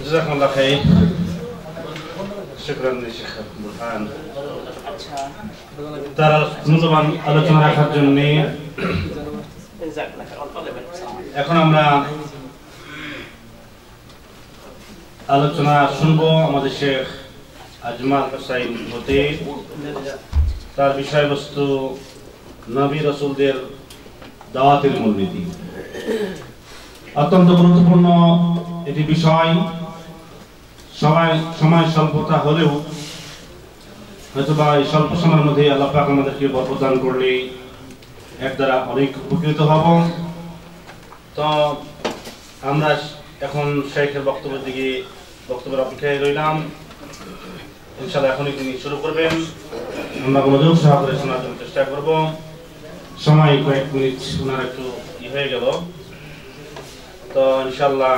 জাযাকুমুল্লাহ খাইর। শুকরান শেখ বুরহান তার মূল্যবান আলোচনা রাখার জন্য। এখন আমরা আলোচনা শুনবো আমাদের শেখ আজমাল হুসাইন হতে। তার বিষয়বস্তু নবী রাসূলদের দাওয়াতের মূলনীতি। অত্যন্ত গুরুত্বপূর্ণ এটি বিষয়। সময় স্বল্পতা হলেও হয়তোবা এই স্বল্প সময়ের মধ্যে আল্লাহ পাক আমাদেরকে প্রদান করলে এর দ্বারা অনেক উপকৃত হব। তো আমরা এখন শেখের বক্তব্যের অপেক্ষায় রইলাম। ইনশাআল্লাহ এখনই তিনি শুরু করবেন। আমরা মনোযোগ সহকারে শোনার জন্য চেষ্টা করব। সময় কয়েক মিনিট শোনার একটু হয়ে গেল, তো ইনশাআল্লাহ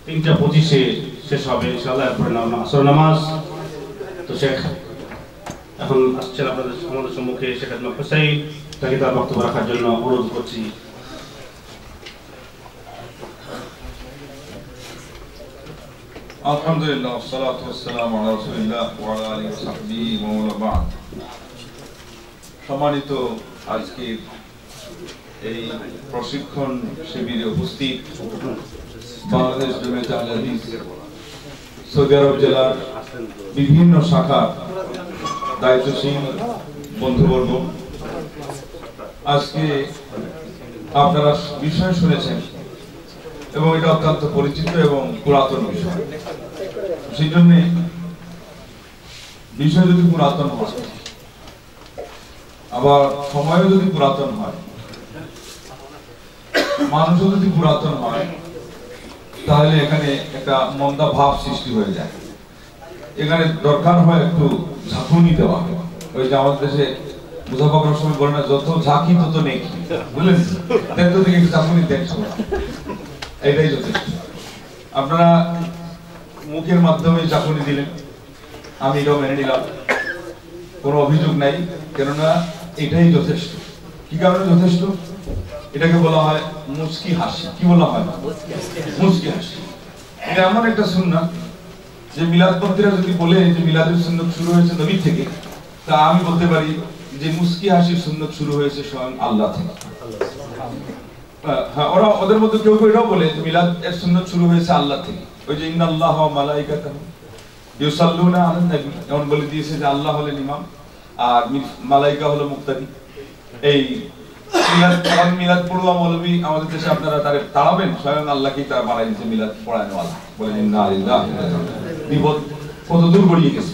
3:25-এ শেষ হবে ইনশাআল্লাহ। এরপরে আসর নামাজ। তো শেখ এখন আসছেন আমাদের সম্মুখে, শেখ আজমাল হুসাইন। তাকে তার বক্তব্য রাখার জন্য অনুরোধ করছি। আলহামদুলিল্লাহ, ওয়াসসালাতু ওয়াসসালামু আলা রাসূলিল্লাহ ওয়া আলা আলিহি ওয়া সাহবিহি ওয়া মান বা'দ। সম্মানিত আজকের এই প্রশিক্ষণ শিবিরে উপস্থিত বাংলাদেশ জামিয়াতে আহলে হাদিস সৌদি আরব জেলার বিভিন্ন শাখার দায়িত্বশীল বন্ধুবর্গ, আজকে আপনারা বিষয় শুনেছেন এবং এটা অত্যন্ত পরিচিত এবং পুরাতন বিষয়। সেই জন্য বিষয় যদি পুরাতন হয়, আবার সময়ও যদি পুরাতন হয়, মানুষও যদি পুরাতন হয়, তাহলে এখানে একটা মন্দা ভাব সৃষ্টি হয়ে যায়। এখানে দরকার হয় একটু ঝাঁকুনি দেওয়া। ওই যে আমাদের দেশে মুসাফা করার সময় বলে না, যত ঝাঁকি তত নেকি, বুঝলেন? একটু ঝাঁকুনি দেখছো, এটাই যথেষ্ট। আপনারা মুখের মাধ্যমে ঝাঁকুনি দিলেন, আমি এটাও মেনে নিলাম, কোনো অভিযোগ নাই, কেননা এটাই যথেষ্ট। কি কারণে যথেষ্ট? এটাকে বলা হয় মুচকি হাসি। কি বলা হয়? মুচকি হাসি। এটা এমন একটা সুন্নাত যে মিলাদপন্থীরা যদি বলে যে মিলাদের সুন্নত শুরু হয়েছে নবী থেকে, তা আমি বলতে পারি যে মুচকি হাসির সুন্নত শুরু হয়েছে স্বয়ং আল্লাহ থেকে। হ্যাঁ, ওরা ওদের মধ্যে কেউ কেউ এটাও বলে যে মিলাদ এর সুন্নত শুরু হয়েছে আল্লাহ থেকে। ওই যে ইন্নাল্লাহা ওয়া মালাইকাতাহু ইউসাল্লুনা আলান নবী, এমন বলে দিয়েছে যে আল্লাহ হলেন ইমাম আর মালাইকা হলো মুক্তাদি। এই মিলাদ পড়ুয়া মৌলবী আমাদের দেশে আপনারা তারে তাড়াবেন, স্বয়ং আল্লাহকেই তারা বানাই দিয়েছে মিলাদ পড়ানো ওয়ালা। বলেন ইন্না লিল্লাহি ওয়া ইন্না ইলাইহি রাজিউন। বিপদ কত দূর গড়িয়ে গেছে।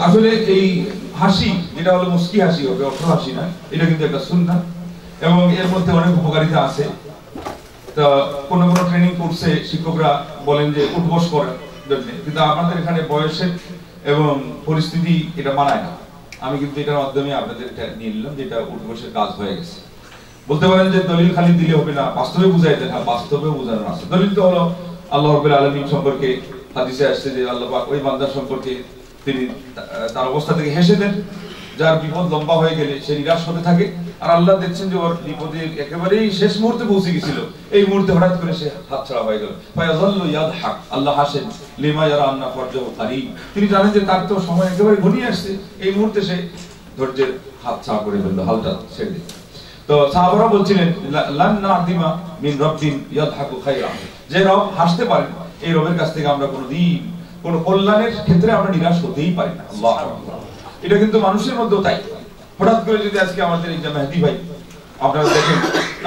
আসলে এই হাসি যেটা হলো মুস্কি হাসি, হবে অর্থ হাসি না, এটা কিন্তু একটা সুন্নাত এবং এর মধ্যে অনেক উপকারিতা আছে। তো কোন ট্রেনিং কোর্সে শিক্ষকরা বলেন যে উঠবস করার জন্য, কিন্তু আমাদের এখানে বয়সের এবং পরিস্থিতি এটা মানায় না। আমি কিন্তু এটার মাধ্যমে আপনাদের এটা নিয়ে নিলাম, যেটা উঠবসের কাজ হয়ে গেছে। বলতে পারেন যে দলিল খালি দিলে হবে না, বাস্তবে বুঝাই দেন। হ্যাঁ, বাস্তবে বোঝানো আছে। দলিল তো হলো আল্লাহ রাব্বুল আলামিন সম্পর্কে হাদিসে আসছে যে আল্লাহ পাক ওই বান্দার সম্পর্কে তিনি তার অবস্থা থেকে হেসে দেন, যার বিপদ লম্বা হয়ে গেলে সে নিরাশ হতে থাকে। আর আল্লাহ দেখছেন যে ওর বিপদের একেবারেই শেষ মুহূর্তে পৌঁছে গেছিল, এই মুহূর্তে হঠাৎ করে সে হাতছাড়া হয়ে গেল। ফায়াযাল্লু ইয়াদহাক, আল্লাহ হাসেন, লিমা ইয়ারা আন্না ফারজাহু কারীব, তিনি জানেন যে তার তো সময় একেবারে ঘনিয়ে আসছে, এই মুহূর্তে সে ধৈর্যের হাতছাড়া করে ফেলল, হালটা ছেড়ে দিল। তো সাহাবারা বলছিলেন লান নাদিমা মিন রাব্বিন ইয়াদহাকু খায়রা, যে রব হাসতে পারেন, এই রবের কাছ থেকে আমরা কোনোদিন কোনো কল্যাণের ক্ষেত্রে আমরা নিরাশ হতেই পারি না। আল্লাহু আকবার। এটা কিন্তু মানুষের মধ্যেও তাই। হঠাৎ করে যদি আজকে আমাদের এই যে মেহেদী ভাই আপনারা দেখেন,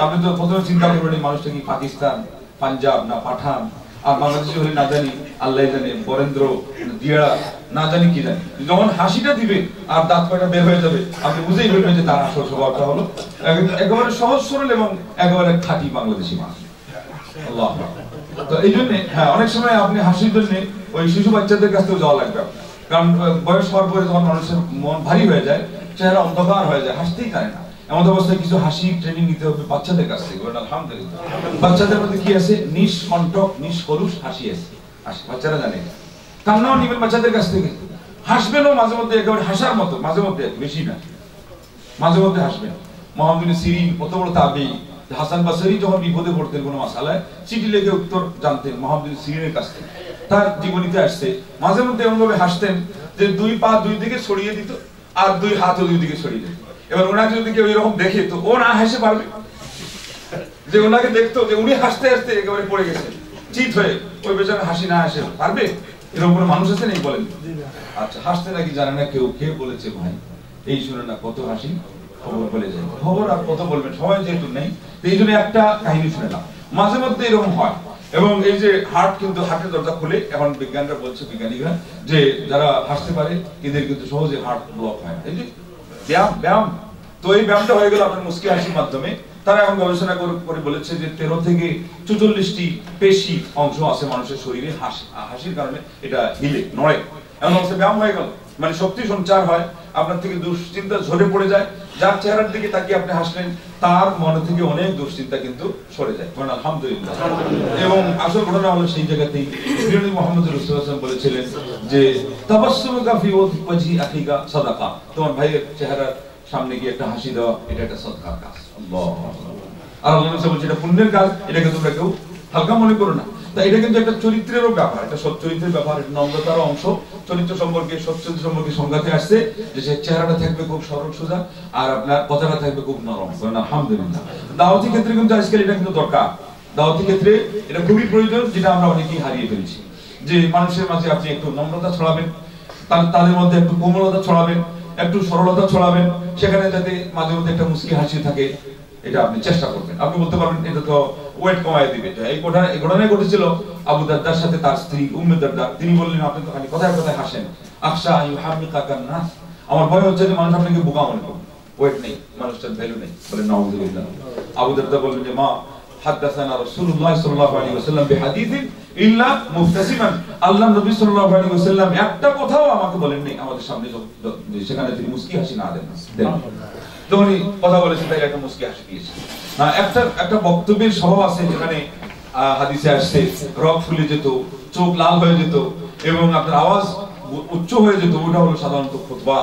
আপনি তো প্রথমে চিন্তা করবেন মানুষটা কি পাকিস্তান, পাঞ্জাব না পাঠান, আর বাংলাদেশি হলে না জানি আল্লাহ জানে, বরেন্দ্র, দিয়াড়া, না জানি কি জানি। যখন হাসিটা দিবে আর দাঁত কয়টা বের হয়ে যাবে, আপনি বুঝেই ফেলবেন যে তার আসল স্বভাবটা হলো একেবারে সহজ সরল এবং একেবারে খাঁটি বাংলাদেশি মানুষ। আল্লাহ। তো এই জন্য হ্যাঁ, অনেক সময় আপনি হাসির জন্য ওই শিশু বাচ্চাদের কাছ থেকে যাওয়া লাগবে, কারণ বয়স হওয়ার পরে যখন মানুষের মন ভারী হয়ে যায়, চেহারা অন্ধকার হয়ে যায়, হাসতেই পারে না। এমন অবস্থায় কিছু হাসি ট্রেনিং নিতে হবে বাচ্চাদের কাছ থেকে। আলহামদুলিল্লাহ, বাচ্চাদের মধ্যে কি আছে? নিষ্কণ্টক নিষ্কলুষ হাসি আছে। বাচ্চারা জানে, কান্নাও নিবেন বাচ্চাদের কাছ থেকে, হাসবেনও মাঝে মধ্যে, একেবারে হাসার মতো, মাঝে মধ্যে, বেশি না, মাঝে মধ্যে হাসবেন। মুহাম্মদ বিন সিরিন কত বড় তাবেঈ, হাসান বাসরি যখন বিপদে পড়তেন কোনো মাসালায় চিঠি লিখে উত্তর জানতেন মুহাম্মদ সিরিনের কাছ থেকে। তার জীবনীতে আসছে মাঝে মধ্যে এমন ভাবে হাসতেন যে দুই পা দুই দিকে ছড়িয়ে দিত আর দুই হাতও দুই দিকে ছড়িয়ে দিত। এবার ওনাকে যদি কেউ এরকম দেখে তো ও না হেসে পারবে, যে ওনাকে দেখতো যে উনি হাসতে হাসতে একেবারে পড়ে গেছে চিত হয়ে, ওই বেচারা হাসি না হাসে পারবে? এরকম কোনো মানুষ আছে নেই বলেন? আচ্ছা, হাসতে নাকি জানে না কেউ, কে বলেছে ভাই? এই শুনে না কত হাসি খবর বলে যায়, খবর আর কত বলবেন, সবাই যেহেতু নেই এই জন্য একটা কাহিনী শুনেলাম। মাঝে মধ্যে এরকম হয়। এবং এই যে হার্ট, কিন্তু হার্টের দরজা খুলে, এখন বিজ্ঞানরা বলছে, বিজ্ঞানীরা, যে যারা হাসতে পারে এদের কিন্তু সহজে হার্ট ব্লক হয়। এই যে ব্যায়াম, তো এই ব্যায়ামটা হয়ে গেল আপনার মুস্কি হাসির মাধ্যমে। তারা এখন গবেষণা করে বলেছে যে 13 থেকে 44টি পেশি অংশ আছে মানুষের শরীরে, হাসির কারণে এটা হিলে, নড়ে। এমন অবস্থা ব্যায়াম হয়ে গেল, মানে শক্তি সঞ্চার হয়, আপনার থেকে দুশ্চিন্তা ঝরে পড়ে যায়। যার চেহারার দিকে তাকিয়ে আপনি হাসলেন তার মনে থেকে অনেক দুশ্চিন্তা কিন্তু সরে যায়। কারণ আলহামদুলিল্লাহ। এবং আসল ঘটনা হলো সেই জায়গাতেই নবী মুহাম্মদ রাসূলুল্লাহ সাল্লাল্লাহু আলাইহি ওয়াসাল্লাম বলেছিলেন যে তাবাসসুমুকা ফি ওয়াজহি আখিকা সাদাকা, তোমার ভাইয়ের চেহারার সামনে গিয়ে একটা হাসি দেওয়া এটা একটা সাদকার কাজ। আল্লাহ, আর আল্লাহ নবী বলেছেন এটা পুণ্যের কাজ, এটাকে তোমরা কেউ হালকা মনে করো না। তাই এটা কিন্তু একটা চরিত্রেরও ব্যাপার, এটা সৎ চরিত্রের ব্যাপার, এটা নম্রতার অংশ। চরিত্র সম্পর্কে, সৎ চরিত্র সম্পর্কে সংজ্ঞাতে আসছে যে সে চেহারাটা থাকবে খুব সরল সোজা আর আপনার কথাটা থাকবে খুব নরম। আলহামদুলিল্লাহ। দাওয়াতি ক্ষেত্রে কিন্তু আজকাল এটা কিন্তু দরকার, দাওয়াতি ক্ষেত্রে এটা খুবই প্রয়োজন, যেটা আমরা অনেকেই হারিয়ে ফেলছি। যে মানুষের মাঝে আপনি একটু নম্রতা ছড়াবেন, তাদের মধ্যে একটু কোমলতা ছড়াবেন, একটু সরলতা ছড়াবেন, সেখানে যাতে মাঝে মধ্যে একটা মুস্কি হাসি থাকে, এটা আপনি চেষ্টা করবেন। আপনি বলতে পারবেন এটা তো ওয়েট কমায় দিবে। এই ঘটনায় ঘটেছিল আবু দারদার সাথে তার স্ত্রী উম্মে দারদা। তিনি বললেন আপনি তো খালি কথায় কথায় হাসেন, আখশা ইউহাম্মিকাকান নাস, আমার ভয় হচ্ছে যে মানুষ আপনাকে বোকা মনে করবে, ওয়েট নেই, মানুষটার ভ্যালু নেই। বলেন নাউযুবিল্লাহ। আবু দারদা বললেন যে মা হাদাসানা রাসূলুল্লাহ সাল্লাল্লাহু আলাইহি ওয়াসাল্লাম বিহাদিসিন ইল্লা মুফতাসিমান, আল্লাহর নবী সাল্লাল্লাহু আলাইহি ওয়াসাল্লাম একটা কথাও আমাকে বলেননি আমাদের সামনে সেখানে তিনি মুস্কি হাসি না দেন। যখনই কথা বলেছেন তাই একটা মুস্কি হাসি দিয়েছে। একটা বক্তব্যের স্বভাব আছে যেখানে হাদিসে আসছে রক ফুলে যেত, চোখ লাল হয়ে যেত এবং আপনার আওয়াজ উচ্চ হয়ে যেত। ওটা হলো সাধারণত খুতবা,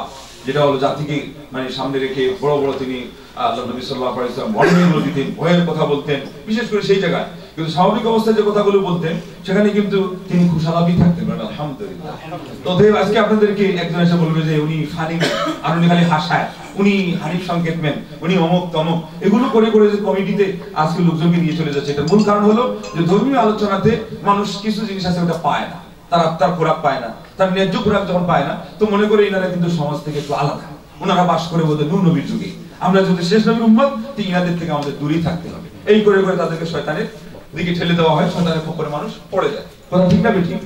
যেটা হলো জাতিকে মানে সামনে রেখে বড় বড় তিনি আল্লাহ নবী সাল্লাল্লাহু আলাইহি ওয়াসাল্লাম ওয়ার্নিংগুলো দিতেন, ভয়ের কথা বলতেন, বিশেষ করে সেই জায়গায়। কিন্তু স্বাভাবিক অবস্থায় যে কথাগুলো বলতেন সেখানে কিন্তু তিনি খুশালাবি থাকতেন। আলহামদুলিল্লাহ। তবে আজকে আপনাদেরকে একজন এসে বলবে যে উনি ফানি আর উনি খালি হাসায়, উনি হানিফ সংকেত মেন, উনি অমুক তমুক, এগুলো করে করে যে কমিটিতে আজকে লোকজনকে নিয়ে চলে যাচ্ছে। এটার মূল কারণ হলো যে ধর্মীয় আলোচনাতে মানুষ কিছু জিনিস আছে ওটা পায় না, তার আত্মার খোরাক পায় না, তার ন্যায্য খোরাক যখন পায় না তো মনে করে এনারা কিন্তু সমাজ থেকে একটু আলাদা, ওনারা বাস করে বোধহয় নূহ নবীর যুগে, আমরা যদি শেষ নবীর উম্মত তো ইনাদের থেকে আমাদের দূরেই থাকতে হবে। এই করে করে তাদেরকে শয়তানের দিকে ঠেলে দেওয়া হয়, শয়তানের খপ্পরে মানুষ পড়ে যায়। কথা ঠিক না বেঠিক?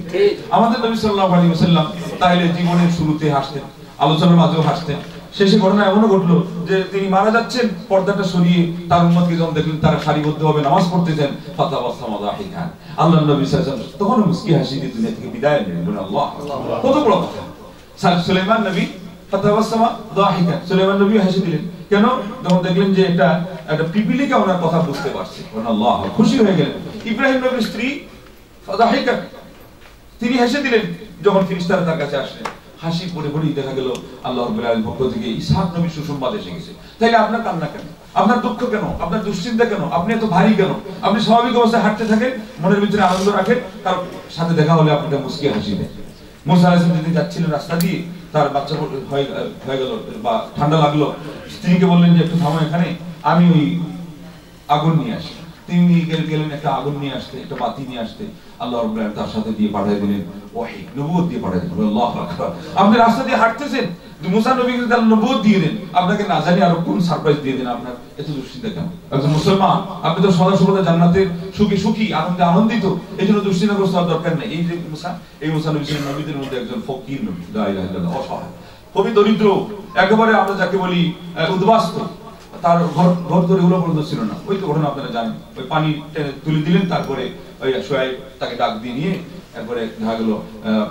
আমাদের নবী সাল্লাল্লাহু আলাইহি ওয়াসাল্লাম তাহলে জীবনের শুরুতে হাসতেন, আলোচনার মাঝেও হাসতেন। শেষে ঘটনা এমনও ঘটলো যে তিনি মারা যাচ্ছেন, পর্দাটা সরিয়ে তার উম্মতকে যখন দেখলেন তারা সারিবদ্ধভাবে নামাজ পড়তেছেন, ফাতাবাসসামা যাহিকান, আল্লাহর নবী সাল্লাল্লাহু আলাইহি ওয়াসাল্লাম তখন মুস্কি হাসি দিয়ে দুনিয়া থেকে বিদায় নিলেন। বলেন আল্লাহ, কত বড় কথা। সুলাইমান নবী ফাতাবাসসামা যাহিকান, সুলাইমান নবী হাসি দিলেন। কেন? যখন দেখলেন যে একটা পিপিলিকা ওনার কথা বুঝতে পারছে। বলেন আল্লাহ, খুশি হয়ে গেলেন। ইব্রাহিম নবীর স্ত্রী যাহিকান, তিনি হেসে দিলেন যখন ফেরেশতারা তার কাছে আসলেন। হাসি পড়ে পড়েই দেখা গেল আল্লাহ রাব্বুল আলামিনের পক্ষ থেকে ইসহাক নবীর সুসংবাদ এসে গেছে। তাইলে আপনার কান্না কেন? আপনার দুঃখ কেন? আপনার দুশ্চিন্তা কেন? আপনি এত ভারী কেন? আপনি স্বাভাবিক অবস্থায় হাঁটতে থাকেন, মনের ভিতরে আনন্দ রাখেন, কারণ সাথে দেখা হলে আপনাকে মুস্কি হাসি দেন। মুসা আলাইহিস সালাম যদি যাচ্ছিলেন রাস্তা দিয়ে, তার বাচ্চা হয়ে গেল বা ঠান্ডা লাগলো, স্ত্রীকে বললেন যে একটু থামো এখানে, আমি ওই আগুন নিয়ে আসি। তিনি গেলেন একটা আগুন নিয়ে আসতে, একটা বাতি নিয়ে আসতে। আল্লাহ রাব্বুল আলামিন তার সাথে দিয়ে পাঠিয়ে দিলেন ওহী, নবুয়ত দিয়ে পাঠিয়ে দিলেন। আল্লাহু আকবার। আপনি রাস্তা দিয়ে হাঁটতেছেন, মুসা নবীকে তার নবুয়ত দিয়ে দেন, আপনাকে না জানি আরো কোন সারপ্রাইজ দিয়ে দেন। আপনার এত দুশ্চিন্তা কেন? একজন মুসলমান, আপনি তো সদা সর্বদা জান্নাতের সুখী আনন্দে আনন্দিত, এই জন্য দুশ্চিন্তাগ্রস্ত হওয়ার দরকার নেই। এই যে মুসা নবী ছিলেন নবীদের মধ্যে একজন ফকির নবী, লা ইলাহা ইল্লাল্লাহ, অসহায়, খুবই দরিদ্র, একেবারে আমরা যাকে বলি উদ্বাস্ত। তার ঘর ধরে উলো পর্যন্ত ছিল না। ওই তো ঘটনা আপনারা জানেন, ওই পানি তুলে দিলেন, তারপরে ওই সোয়াইব তাকে ডাক দিয়ে নিয়ে এরপরে দেখা গেল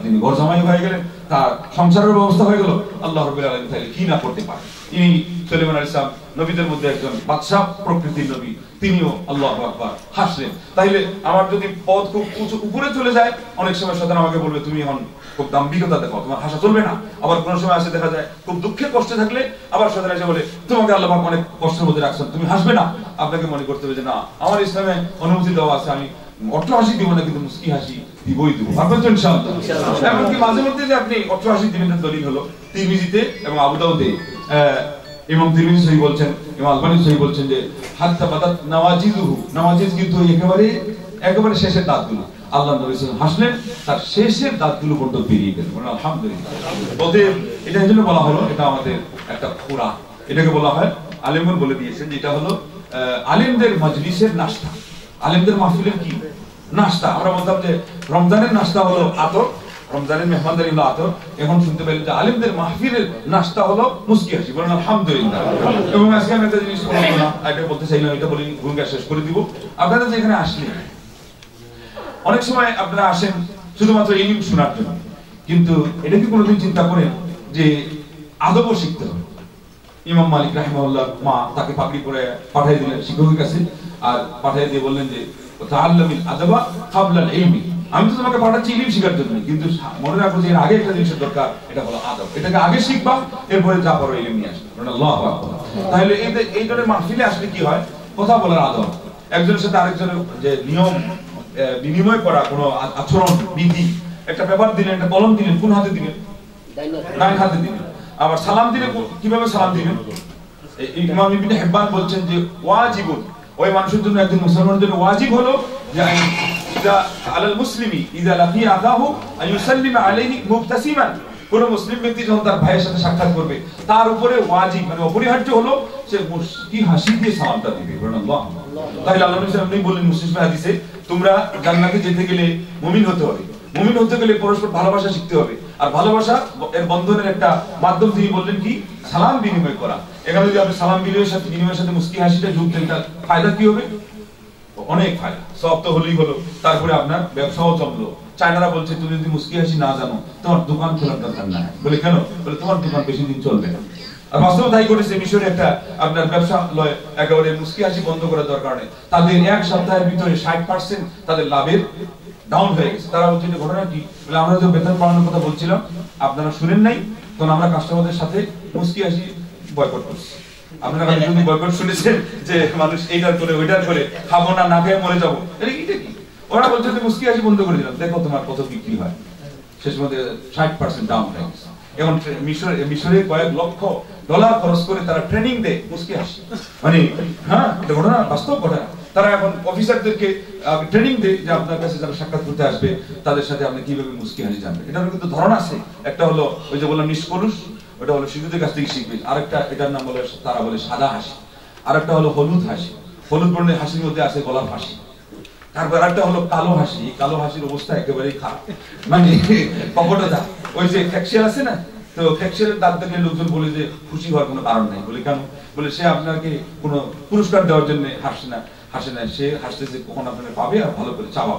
তিনি ঘর জামাই হয়ে গেলেন, তার সংসারের ব্যবস্থা হয়ে গেল, আল্লাহ রাব্বুল আলামিন তাহলে কি না করতে পারে। ইনি সুলাইমান আলাইহিস সালাম নবীদের মধ্যে একজন বাদশা প্রকৃতির নবী, তিনিও আল্লাহু আকবার হাসলেন। তাইলে আমার যদি পদ খুব উপরে চলে যায়, অনেক সময় শয়তান আমাকে বলবে তুমি এখন খুব দাম্ভিকতা দেখাও, তোমার হাসা চলবে না। আবার কোন সময় আসে দেখা যায় খুব দুঃখে কষ্টে থাকলে আবার শয়তান এসে বলে তোমাকে আল্লাহ পাক অনেক কষ্টের মধ্যে রাখছেন, তুমি হাসবে না। আপনাকে মনে করতে হবে যে না, আমার ইসলামে অনুমতি দেওয়া আছে, আমি অট্ট হাসি দিব না, কিন্তু মুস্কি হাসি দিবই দিব। পারবেন তো ইনশাআল্লাহ? এমনকি মাঝে মধ্যে যে আপনি অট্ট হাসি দিবেন দলিল হলো তিরমিজিতে এবং আবু দাউদে ইমাম তিরমিজি সহিহ বলছেন, ইমাম আলবানী সহিহ বলছেন যে হাত্তা বাদাত নওয়াজিজুহু, নওয়াজিজ কিন্তু একেবারে শেষের দাঁতগুলো, আল্লাহ নবী সাল্লাল্লাহু হাসলেন তার শেষের দাঁতগুলো পর্যন্ত বেরিয়ে গেল। আলহামদুলিল্লাহ। বলতে এটা এই জন্য বলা হলো, এটা আমাদের একটা খোরাক, এটাকে বলা হয় আলেমগণ বলে দিয়েছেন যেটা হলো আলেমদের মজলিসের নাস্তা, আলেমদের মাহফিলের কি নাস্তা। আমরা বলতাম যে রমজানের নাস্তা হলো আতর, রমজানের মেহমানদারি হলো আতর, এখন শুনতে পেলেন যে আলেমদের মাহফিলের নাস্তা হলো মুস্কি হাসি। বলেন আলহামদুলিল্লাহ। এবং আজকে আমি একটা জিনিস বলবো না, এটা বলতে চাইলাম, এটা বলি ভূমিকা শেষ করে দিব। আপনারা যে এখানে আসলেন, অনেক সময় আপনারা আসেন শুধুমাত্র ইলম শোনার জন্য, কিন্তু এটা কি কোনোদিন চিন্তা করেন যে আদবও শিখতে হবে? ইমাম মালিক রাহিমাহুল্লাহ মা তাকে পাগড়ি পরে পাঠিয়ে দিলেন শিক্ষকের কাছে, আর পাঠিয়ে দিয়ে বললেন যে তাআল্লামিল আদবা ক্বাবলা আল ইলমি, আমি তো তোমাকে পাঠাচ্ছি ইলম শেখার জন্য, কিন্তু মনে রাখো যে এর আগে একটা জিনিসের দরকার, এটা হলো আদব। এটাকে আগে শিখবা, এরপরে যা পারো ইলম নিয়ে আসবে। আল্লাহু আকবার। তাহলে এই ধরনের মাহফিলে আসলে কি হয়? কথা বলার আদব, একজনের সাথে আরেকজনের যে নিয়ম বিনিময় করা, কোনো আচরণ বিধি, একটা পেপার দিলেন, একটা কলম দিলেন, কোন হাতে দিলেন? ডান হাতে দিলেন। আবার সালাম দিলে কিভাবে সালাম দিবেন? ইমাম ইবনে হিব্বান বলছেন যে ওয়াজিবুন, ওই মানুষের জন্য, একজন মুসলমানের জন্য ওয়াজিব হলো যে ইদা আলাল মুসলিমি ইদা লাকিয়া আখাহু আন ইউসাল্লিমা আলাইহি মুবতাসিমান, কোন মুসলিম ব্যক্তি যখন তার ভাইয়ের সাথে সাক্ষাৎ করবে, তার উপরে ওয়াজিব মানে অপরিহার্য হলো সে মুস্কি হাসি দিয়ে সালামটা দিবে। সুবহানাল্লাহ। তাহলে আল্লাহ নবী সাল্লাল্লাহু আলাইহি ওয়াসাল্লাম বললেন মুসলিম হাদিসে, তোমরা জান্নাতে যেতে গেলে মুমিন হতে হবে, মুমিন হতে গেলে পরস্পর ভালোবাসা শিখতে হবে, আর ভালোবাসা এর বন্ধনের একটা মাধ্যম তিনি বললেন কি? সালাম বিনিময় করা। এখানে যদি আপনি সালাম বিনিময়ের সাথে মুস্কি হাসিটা যোগ দেন, তার ফায়দা কি হবে? অনেক ফায়দা। সব তো হলেই হলো, তারপরে আপনার ব্যবসাও চললো। চায়নারা বলছে তুমি যদি মুস্কি হাসি না জানো, তোমার দোকান খোলার দরকার নাই। বলে কেন? বলে তোমার দোকান বেশি দিন চলবে না। আর বাস্তবে তাই করেছে মিশরে, একটা আপনার ব্যবসা লয় একেবারে মুস্কি হাসি বন্ধ করার দরকার নেই, তাদের এক সপ্তাহের ভিতরে 60% তাদের লাভের ডাউন হয়ে গেছে। তারা বলছে যে ঘটনা কি? বলে আমরা যে বেতন বাড়ানোর কথা বলছিলাম আপনারা শুনেন নাই, তখন আমরা কাস্টমারদের সাথে মুস্কি হাসি বয়কট করছি। আপনারা যদি বয়কট শুনেছেন যে মানুষ এইটার করে ওইটার করে, খাবো না, না খেয়ে মরে যাবো, এটা কি? ওরা বলছে যে মুস্কি হাসি বন্ধ করে দিলাম, দেখো তোমার কত বিক্রি হয়। শেষ মধ্যে 60% ডাউন হয়ে গেছে। এখন মিশরে কয়েক লক্ষ ডলার খরচ করে তারা ট্রেনিং দেয় মুস্কি হাসি, মানে হ্যাঁ এটা ঘটনা, বাস্তব ঘটনা। তারা এখন অফিসারদেরকে ট্রেনিং দেয় যে আপনার কাছে যারা সাক্ষাৎ করতে আসবে তাদের সাথে আপনি কিভাবে মুস্কি হাসি জানবেন। এটারও কিন্তু ধরন আছে। একটা হলো ওই যে বললাম নিষ্কলুষ, ওটা হলো শিশুদের কাছ থেকে শিখবেন। আরেকটা, এটার নাম বলে তারা বলে সাদা হাসি। আরেকটা হলো হলুদ হাসি, হলুদ বর্ণের হাসির মধ্যে আছে গলার হাসি। তারপর একটা হলো কালো হাসি, কালো হাসির অবস্থা একেবারেই খারাপ, মানে কপটতা। ওই যে ফ্যাকশিয়াল আছে না, তো ফ্যাকশিয়ালের দাঁত দেখলে লোকজন বলে যে খুশি হওয়ার কোনো কারণ নেই। বলে কেন? বলে সে আপনাকে কোনো পুরস্কার দেওয়ার জন্য হাসে না, সে হাসতেছে কখন আপনাকে পাবে আর ভালো করে চাওয়া।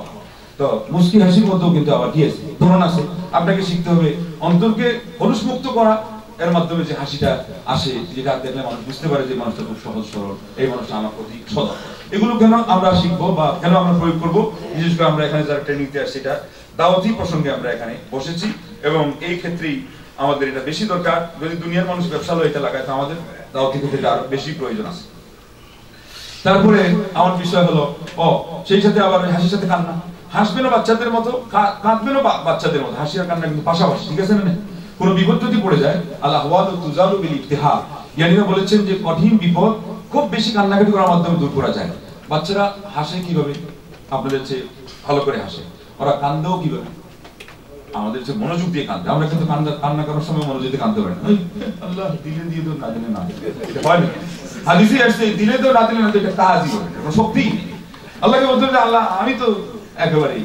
তো মুস্কি হাসির মধ্যেও কিন্তু আবার কি আছে, ধরন আছে। আপনাকে শিখতে হবে অন্তরকে কলুষ মুক্ত করা, এর মাধ্যমে যে হাসিটা আসে, যেটা দেখলে মানুষ বুঝতে পারে যে মানুষটা খুব সহজ সরল, এই মানুষটা আমার প্রতি সদা। এগুলো কেন আমরা শিখবো বা কেন আমরা প্রয়োগ করবো? বিশেষ করে আমরা এখানে যারা ট্রেনিং দিতে আসছি, সেটা দাওয়াতি প্রসঙ্গে আমরা এখানে বসেছি, এবং এই ক্ষেত্রেই আমাদের এটা বেশি দরকার। যদি দুনিয়ার মানুষ ব্যবসা লয় এটা লাগায়, তো আমাদের দাওয়াতি ক্ষেত্রে আরো বেশি প্রয়োজন আছে। তারপরে আমার বিষয় হলো সেই সাথে আবার হাসির সাথে কান্না। হাসবে না বাচ্চাদের মতো, কাঁদবে না বাচ্চাদের মতো। হাসি আর কান্না কিন্তু পাশাপাশি, ঠিক আছে না? কোন বিপদ যদি পড়ে যায়, আল্লাহ তুজালু বিল ইফতিহা, জ্ঞানীরা বলেছেন যে কঠিন বিপদ খুব বেশি কান্নাকাটি করার মাধ্যমে দূর করা যায়। বাচ্চারা হাসে কিভাবে? আপনাদের চেয়ে ভালো করে হাসে। ওরা কান্দেও কিভাবে? আমাদের চেয়ে মনোযোগ দিয়ে কান্দে। আমরা কিন্তু কান্না করার সময় মনোযোগ দিয়ে কান্দতে পারি না। আল্লাহ দিলে দিয়ে তো, না দিলে না, এটা হয় না। হাদিসে আসছে দিলে তো, না দিলে না, এটা কাজই হবে, কোনো শক্তি। আল্লাহকে বলতে হবে আল্লাহ আমি তো একেবারেই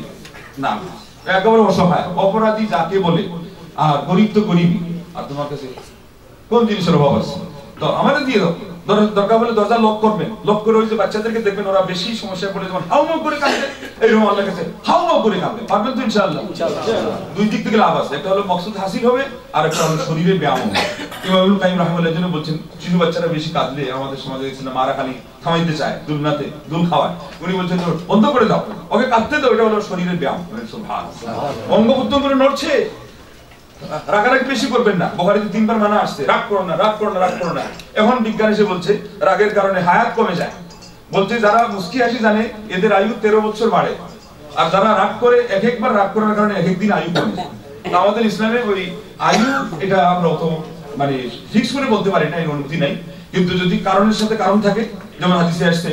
না, একেবারে অসহায়, অপরাধী যাকে বলে, আর গরিব তো গরিবই, আর তোমার কাছে কোন জিনিসের অভাব আছে, তো আমাদের দিয়ে দাও। দরকার হলে দরজা লক করবেন, লক করে ওই যে বাচ্চাদেরকে দেখবেন ওরা বেশি সমস্যায় পড়ে যেমন হাউমাউ করে কাঁদে, এইরকম আল্লাহর কাছে হাউমাউ করে কাঁদে, পারবেন তো ইনশাআল্লাহ? দুই দিক থেকে লাভ আছে, একটা হলো মকসুদ হাসিল হবে আর একটা হলো শরীরে ব্যায়াম হবে। ইমাম ইবনে কাইয়িম রাহিমাহুল্লাহ জন্য বলছেন শিশু বাচ্চারা বেশি কাঁদলে আমাদের সমাজে দেখছেন মারা খালি থামাইতে চায়, দুলনাতে দুল খাওয়ায়, উনি বলছেন বন্ধ করে দাও, ওকে কাঁদতে দাও, এটা হলো শরীরের ব্যায়াম। সুবহানাল্লাহ, অঙ্গ প্রত্যঙ্গ নড়ছে, রাগারাগি বেশি করবেন না। বুখারীতে 3 বার মানা আসছে রাগ করো না, রাগ করো না, রাগ করো না। এখন বিজ্ঞান এসে বলছে রাগের কারণে হায়াত কমে যায়, বলছে যারা মুস্কি হাসি জানে এদের আয়ু 13 বছর বাড়ে, আর যারা রাগ করে এক একবার রাগ করার কারণে এক এক দিন আয়ু কমে যায়। আমাদের ইসলামে ওই আয়ু এটা আমরা অত মানে ফিক্স করে বলতে পারি না, এর অনুমতি নাই, কিন্তু যদি কারণের সাথে কারণ থাকে, যেমন হাদিসে আসছে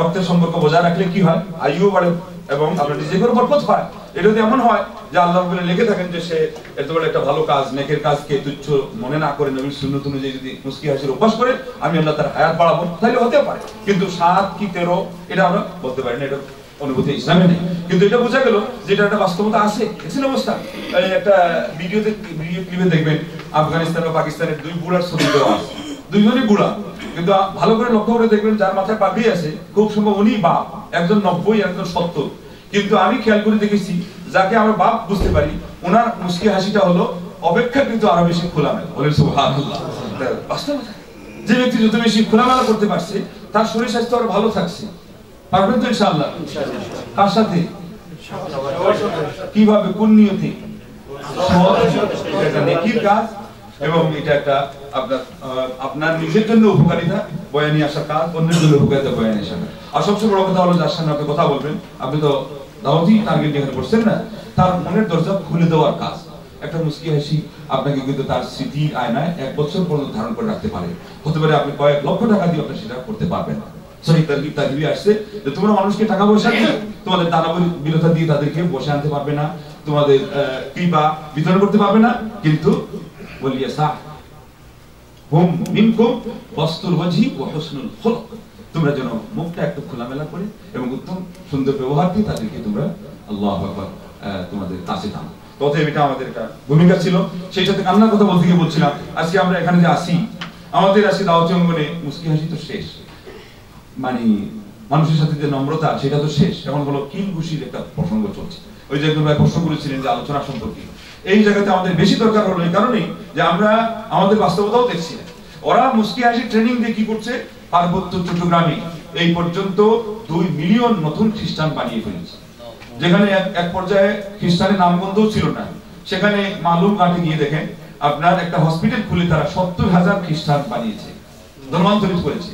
রক্তের সম্পর্ক বজায় রাখলে কি হয়, আয়ুও বাড়ে এবং আপনার রিজিকের বরকত হয়। এটা যদি এমন হয় যে আল্লাহ বলে লিখে থাকেন যে সে এত বড় একটা ভালো কাজ, নেকের কাজকে তুচ্ছ মনে না করে নবীর সুন্নাত অনুযায়ী যদি মুস্কি হাসির অভ্যাস করে আমি আল্লাহ তার হায়াত বাড়াবো, তাহলে হতে পারে। কিন্তু 7 কি 13 এটা আমরা বলতে পারি না, এটা অনুভূতি ইসলামে নেই। কিন্তু এটা বোঝা গেল যে এটা একটা বাস্তবতা আছে। দেখছেন অবস্থা, একটা ভিডিও ক্লিপে দেখবেন আফগানিস্তান ও পাকিস্তানের 2 বুড়ার ছবি দেওয়া আছে, দুইজনই বুড়া, কিন্তু ভালো করে লক্ষ্য করে দেখবেন যার মাথায় পাগড়ি আছে খুব সম্ভব উনি বাপ, একজন 90 একজন 70। কিন্তু আমি খেয়াল করে দেখেছি যাকে আমরা বাপ বুঝতে পারি ওনার মুস্কি হাসিটা হলো অপেক্ষাকৃত আরো বেশি খোলামেলা। বলেন সুবহানাল্লাহ। বাস্তবতা, যে ব্যক্তি যত বেশি খোলামেলা করতে পারছে তার শরীর স্বাস্থ্য আরো ভালো থাকছে। পারবেন তো ইনশাআল্লাহ? কার সাথে, কিভাবে, কোন নিয়তে? এটা নেকির কাজ এবং এটা একটা আপনার নিজের জন্য উপকারিতা বয়ে নিয়ে আসার কাজ, অন্যের জন্য উপকারিতা বয়ে নিয়ে আসার। আর সবচেয়ে বড় কথা হলো যার সামনে আপনি কথা বলবেন, আপনি তো দাওয়াতি টার্গেট এখানে করছেন না, তার মনের দরজা খুলে দেওয়ার কাজ। একটা মুস্কি হাসি আপনাকে কিন্তু তার স্মৃতির আয়নায় 1 বছর পর্যন্ত ধারণ করে রাখতে পারে। হতে পারে আপনি কয়েক লক্ষ টাকা দিয়ে আপনি সেটা করতে পারবেন না। সহি তারগিব আসছে যে তোমরা মানুষকে টাকা পয়সা দিয়ে তোমাদের দানবীরতা দিয়ে তাদেরকে বসে আনতে পারবে না, তোমাদের কৃপা বিতরণ করতে পারবে না, কিন্তু বলিয়া সাহ হুম মিনকুম বাসতুল ওয়াজহি ওয়া হুসনুল খুলুক, তোমরা যেন মুখটা একটু খোলামেলা করে এবং উত্তম সুন্দর ব্যবহার দিয়ে তাদেরকে তোমরা আল্লাহু আকবার তোমাদের কাছে টানো। তবে এটা আমাদের একটা ভূমিকা ছিল। সেই সাথে কান্নার কথা বলতে গিয়ে বলছিলাম, আজকে আমরা এখানে যে আসি, আমাদের আজকে দাওয়াতি অঙ্গনে মুস্কি হাসি তো শেষ, মানে মানুষের সাথে যে নম্রতা সেটা তো শেষ। এখন হলো কিলঘুষির একটা প্রসঙ্গ চলছে। ওই যে একজন ভাই প্রশ্ন করেছিলেন যে আলোচনা সম্পর্কে, এই জায়গাতে আমাদের বেশি দরকার হলো এই কারণেই যে আমরা আমাদের বাস্তবতাও দেখছি। ওরা মুস্কি হাসি ট্রেনিং দিয়ে কি করছে, পার্বত্য চট্টগ্রামে এই পর্যন্ত 2 মিলিয়ন নতুন খ্রিস্টান বানিয়ে ফেলেছে, যেখানে এক পর্যায়ে খ্রিস্টানের নামগন্ধও ছিল না। সেখানে মালুম ঘাটে গিয়ে দেখেন আপনার একটা হসপিটাল খুলে তারা 70,000 খ্রিস্টান বানিয়েছে, ধর্মান্তরিত করেছে।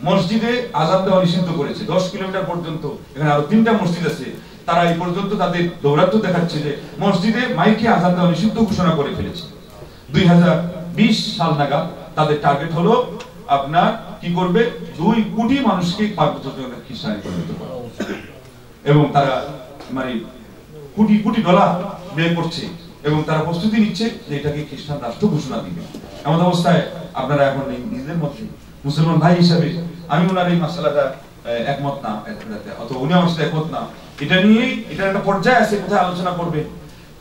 মসজিদে আযান দেওয়া নিষিদ্ধ করেছে, 10 কিলোমিটার পর্যন্ত। এখানে আরো 3টা মসজিদ আছে, তারা এই পর্যন্ত তাদের দৌরাত্ম্য দেখাচ্ছে যে মসজিদে মাইকে আযান দেওয়া নিষিদ্ধ ঘোষণা করে ফেলেছে। 2020 সাল নাগাদ তাদের টার্গেট হলো আপনার কি করবে, 2 কোটি মানুষকে পার্বত্য চট্টগ্রামে খ্রিস্টানে পরিণত করা, এবং তারা মানে কোটি কোটি ডলার ব্যয় করছে এবং তারা প্রস্তুতি নিচ্ছে যে এটাকে খ্রিস্টান রাষ্ট্র ঘোষণা দিবে। এমন অবস্থায় আপনারা এখন নিজেদের মধ্যে মুসলমান ভাই হিসাবে আমি ওনার এই মাসালাটা একমত না, অথবা উনি আমার সাথে একমত না, এটা নিয়েই এটা একটা পর্যায়ে আছে কোথায় আলোচনা করবে,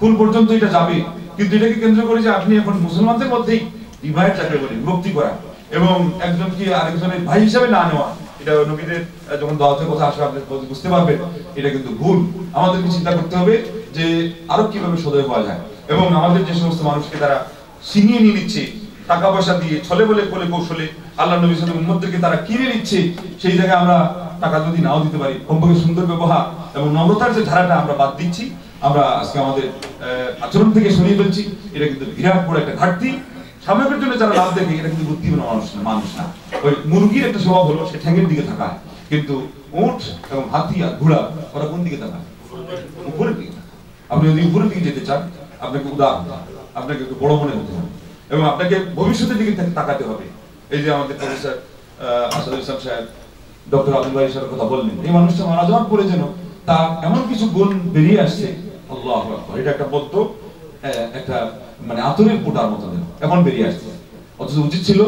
কোন পর্যন্ত এটা যাবে। কিন্তু এটাকে কেন্দ্র করে যে আপনি এখন মুসলমানদের মধ্যেই ডিভাইড যাকে বলে, বিভক্তি করা এবং একজনকে আরেকজনের ভাই হিসাবে না নেওয়া, এটা নবীদের যখন দাওয়াতের কথা আসবে আপনি বুঝতে পারবেন এটা কিন্তু ভুল। আমাদেরকে চিন্তা করতে হবে যে আরো কিভাবে সদয় হওয়া যায়, এবং আমাদের যে সমস্ত মানুষকে তারা ছিনিয়ে নিয়ে নিচ্ছে টাকা পয়সা দিয়ে, ছলে বলে কোলে কৌশলে আল্লাহ নবী সাল্লাল্লাহু আলাইহি ওয়াসাল্লাম উম্মতদেরকে তারা কিনে নিচ্ছে, সেই জায়গায় আমরা টাকা যদি নাও দিতে পারি, কমপক্ষে সুন্দর ব্যবহার এবং নম্রতার যে ধারাটা আমরা বাদ দিচ্ছি, আমরা আজকে আমাদের আচরণ থেকে সরিয়ে ফেলছি। এটা কিন্তু বিরাট বড় একটা ঘাটতি। সাময়িকের জন্য যারা লাভ দেখে এটা কিন্তু বুদ্ধিমান মানুষ না। ওই মুরগির একটা স্বভাব হলো সে ঠ্যাঙের দিকে তাকায়, কিন্তু উট এবং হাতি আর ঘোড়া ওরা কোন দিকে তাকায়? উপরের দিকে। আপনি যদি উপরের দিকে যেতে চান আপনাকে উদার, আপনাকে একটু বড় মনে হতে হবে এবং আপনাকে ভবিষ্যতের দিকে তাকাতে হবে। এই যে আমাদের প্রফেসর আসাদুল ইসলাম সাহেব, ডক্টর আব্দুল বারী সাহেবের কথা বললেন, এই মানুষটা মারা যাওয়ার পরে যেন তার এমন কিছু গুণ বেরিয়ে আসছে, আল্লাহু আকবার, এটা একটা বদ্ধ একটা মানে আতরের পোটার মতো এখন বেরিয়ে আসছে। অথচ উচিত ছিল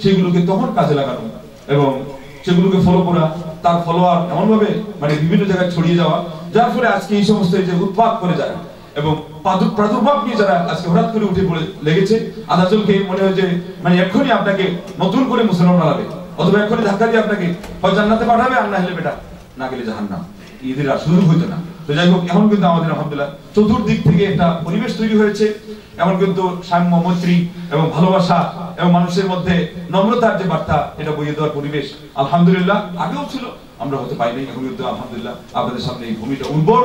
সেগুলোকে তখন কাজে লাগানো এবং সেগুলোকে ফলো করা, তার ফলোয়ার এমন ভাবে মানে বিভিন্ন জায়গায় ছড়িয়ে যাওয়া, যার ফলে আজকে এই সমস্ত এই যে উৎপাত করে যায় এবং প্রাদুর্ভাব নিয়ে যারা আজকে হঠাৎ করে উঠে পড়ে লেগেছে, আদাজলকে মনে হয় যে মানে এখনই আপনাকে নতুন করে মুসলমান বানাবে, অথবা এক্ষুনি ধাক্কা দিয়ে আপনাকে হয় জান্নাতে পাঠাবে আর না হলে বেটা না গেলে জাহান্নাম, ঈদের আর সুযোগ হইতো না। তো যাই হোক, এখন কিন্তু আমাদের আলহামদুলিল্লাহ চতুর্দিক থেকে একটা পরিবেশ তৈরি হয়েছে, এমন কিন্তু সাম্য, মৈত্রী এবং ভালোবাসা এবং মানুষের মধ্যে নম্রতার যে বার্তা, এটা বইয়ে দেওয়ার পরিবেশ আলহামদুলিল্লাহ আগেও ছিল, আমরা হতে পাই নাই। এখন কিন্তু আলহামদুলিল্লাহ আপনাদের সামনে এই ভূমিটা উর্বর,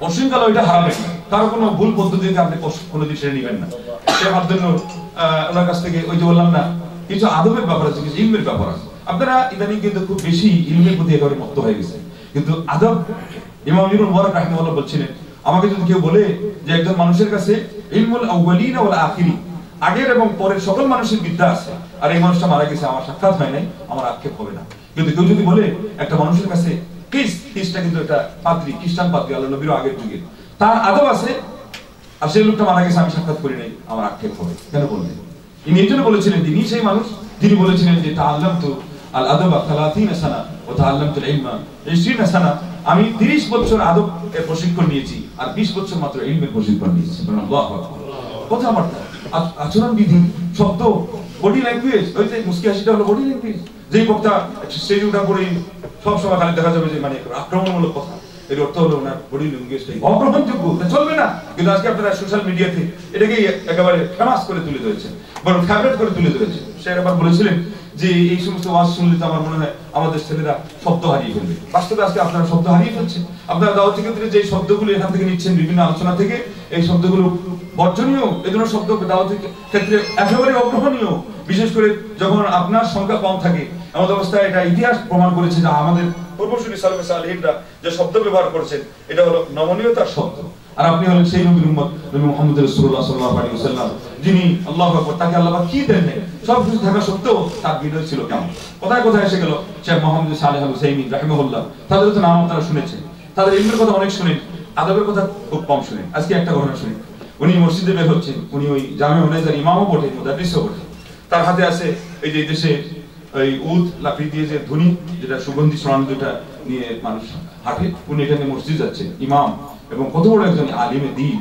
অশৃঙ্খলা ওইটা হারাবেন, কারো কোনো ভুল পদ্ধতিতে আপনি কোনোদিন সেরে নিবেন না। শেখ আব্দুল নূর ওনার কাছ থেকে ওই যে বললাম না, কিছু আদবের ব্যাপার আছে, কিছু ইলমের ব্যাপার আছে। আপনারা ইদানিং কিন্তু খুব বেশি ইলমের প্রতি একেবারে মত্ত হয়ে গেছে, কিন্তু আদব, ইমাম ইবনুল মুবারক রাহিমাহুল্লাহ বলছিলেন, আমাকে যদি কেউ বলে যে একজন মানুষের কাছে ইলমুল আউয়ালিন ওয়াল আখিরিন, আগের এবং পরের সকল মানুষের বিদ্যা আছে, আর এই মানুষটা মারা গেছে, আমার সাক্ষাৎ হয় নাই, আমার আক্ষেপ হবে না। কিন্তু কেউ যদি বলে একটা মানুষের কাছে খ্রিস্টটা কিন্তু একটা পাদ্রী, খ্রিস্টান পাদ্রী, আল্লাহ নবীর আগের যুগে, তার আদব আছে, আর সেই লোকটা মারা গেছে, আমি সাক্ষাৎ করি নাই, আমার আক্ষেপ হবে। কেন বললেন? ইনি এই জন্য বলেছিলেন, তিনি সেই মানুষ যিনি বলেছিলেন যে তাআল্লামতু আল আদবা 30 সানা ওয়া তাআল্লামতুল ইলমা 20 সানা, আমি 30 বছর আদব এর প্রশিক্ষণ নিয়েছি আর 20 বছর মাত্র ইলমের প্রশিক্ষণ নিয়েছি। আল্লাহু আকবার। কথাবার্তা, আচরণ বিধি, শব্দ, বডি ল্যাঙ্গুয়েজ, ওই যে মুস্কি হাসিটা হলো বডি ল্যাঙ্গুয়েজ। যেই বক্তা স্টেজে উঠা পরেই সব সময় খালি দেখা যাবে যে মানে আক্রমণমূলক কথা, এর অর্থ হলো ওনার বডি ল্যাঙ্গুয়েজটাই অগ্রহণযোগ্য, চলবে না। কিন্তু আজকে আপনারা সোশ্যাল মিডিয়াতে এটাকে একেবারে ফেমাস করে তুলে ধরেছেন, বড় ফেভারিট করে তুলে ধরেছেন। সে একবার বলেছিলেন যে এই সমস্ত ওয়াজ শুনলে তো আমার মনে হয় আমাদের ছেলেরা শব্দ হারিয়ে ফেলবে। বাস্তবে আজকে আপনারা শব্দ হারিয়ে ফেলছেন। আপনারা দাওয়াতি ক্ষেত্রে যে শব্দগুলো এখান থেকে নিচ্ছেন বিভিন্ন আলোচনা থেকে, এই শব্দগুলো বর্জনীয়, এগুলো শব্দ দাওয়াতি ক্ষেত্রে একেবারে অগ্রহণীয়। বিশেষ করে যখন আপনার সংখ্যা কম থাকে, এমন অবস্থায় এটা ইতিহাস প্রমাণ করেছে যে আমাদের পূর্বসূরি সালেফে সালেহিনরা যে শব্দ ব্যবহার করেছেন, এটা হলো নমনীয়তার শব্দ। আর আপনি হলেন সেই নবীর উম্মত, নবী মুহাম্মদ রাসূলুল্লাহ সাল্লাল্লাহু আলাইহি ওয়াসাল্লাম, যিনি আল্লাহু আকবার, তাকে আল্লাহ কি দেন নাই, সব কিছু থাকা সত্ত্বেও তার হৃদয় ছিল কেমন। কোথায় কোথায় এসে গেল শেখ মুহাম্মদ সালেহ আল হুসাইমিন রাহিমাহুল্লাহ, তাদের তো নাম আপনারা শুনেছেন, তাদের ইলমের কথা অনেক শুনেন, আদবের কথা খুব কম শুনেন। আজকে একটা ঘটনা শুনি, উনি মসজিদে বের হচ্ছেন, উনি ওই জামে হুনাইজার ইমামও বটে, মুদাদ্দিসও বটে, তার হাতে আছে এই যে দেশে এই উদ লাকড়ি দিয়ে যে ধুনি, যেটা সুগন্ধি ছড়ানো, যেটা নিয়ে মানুষ হাঁটে, উনি এখানে মসজিদ যাচ্ছেন, ইমাম এবং কত বড় একজন আলিমে দ্বীন।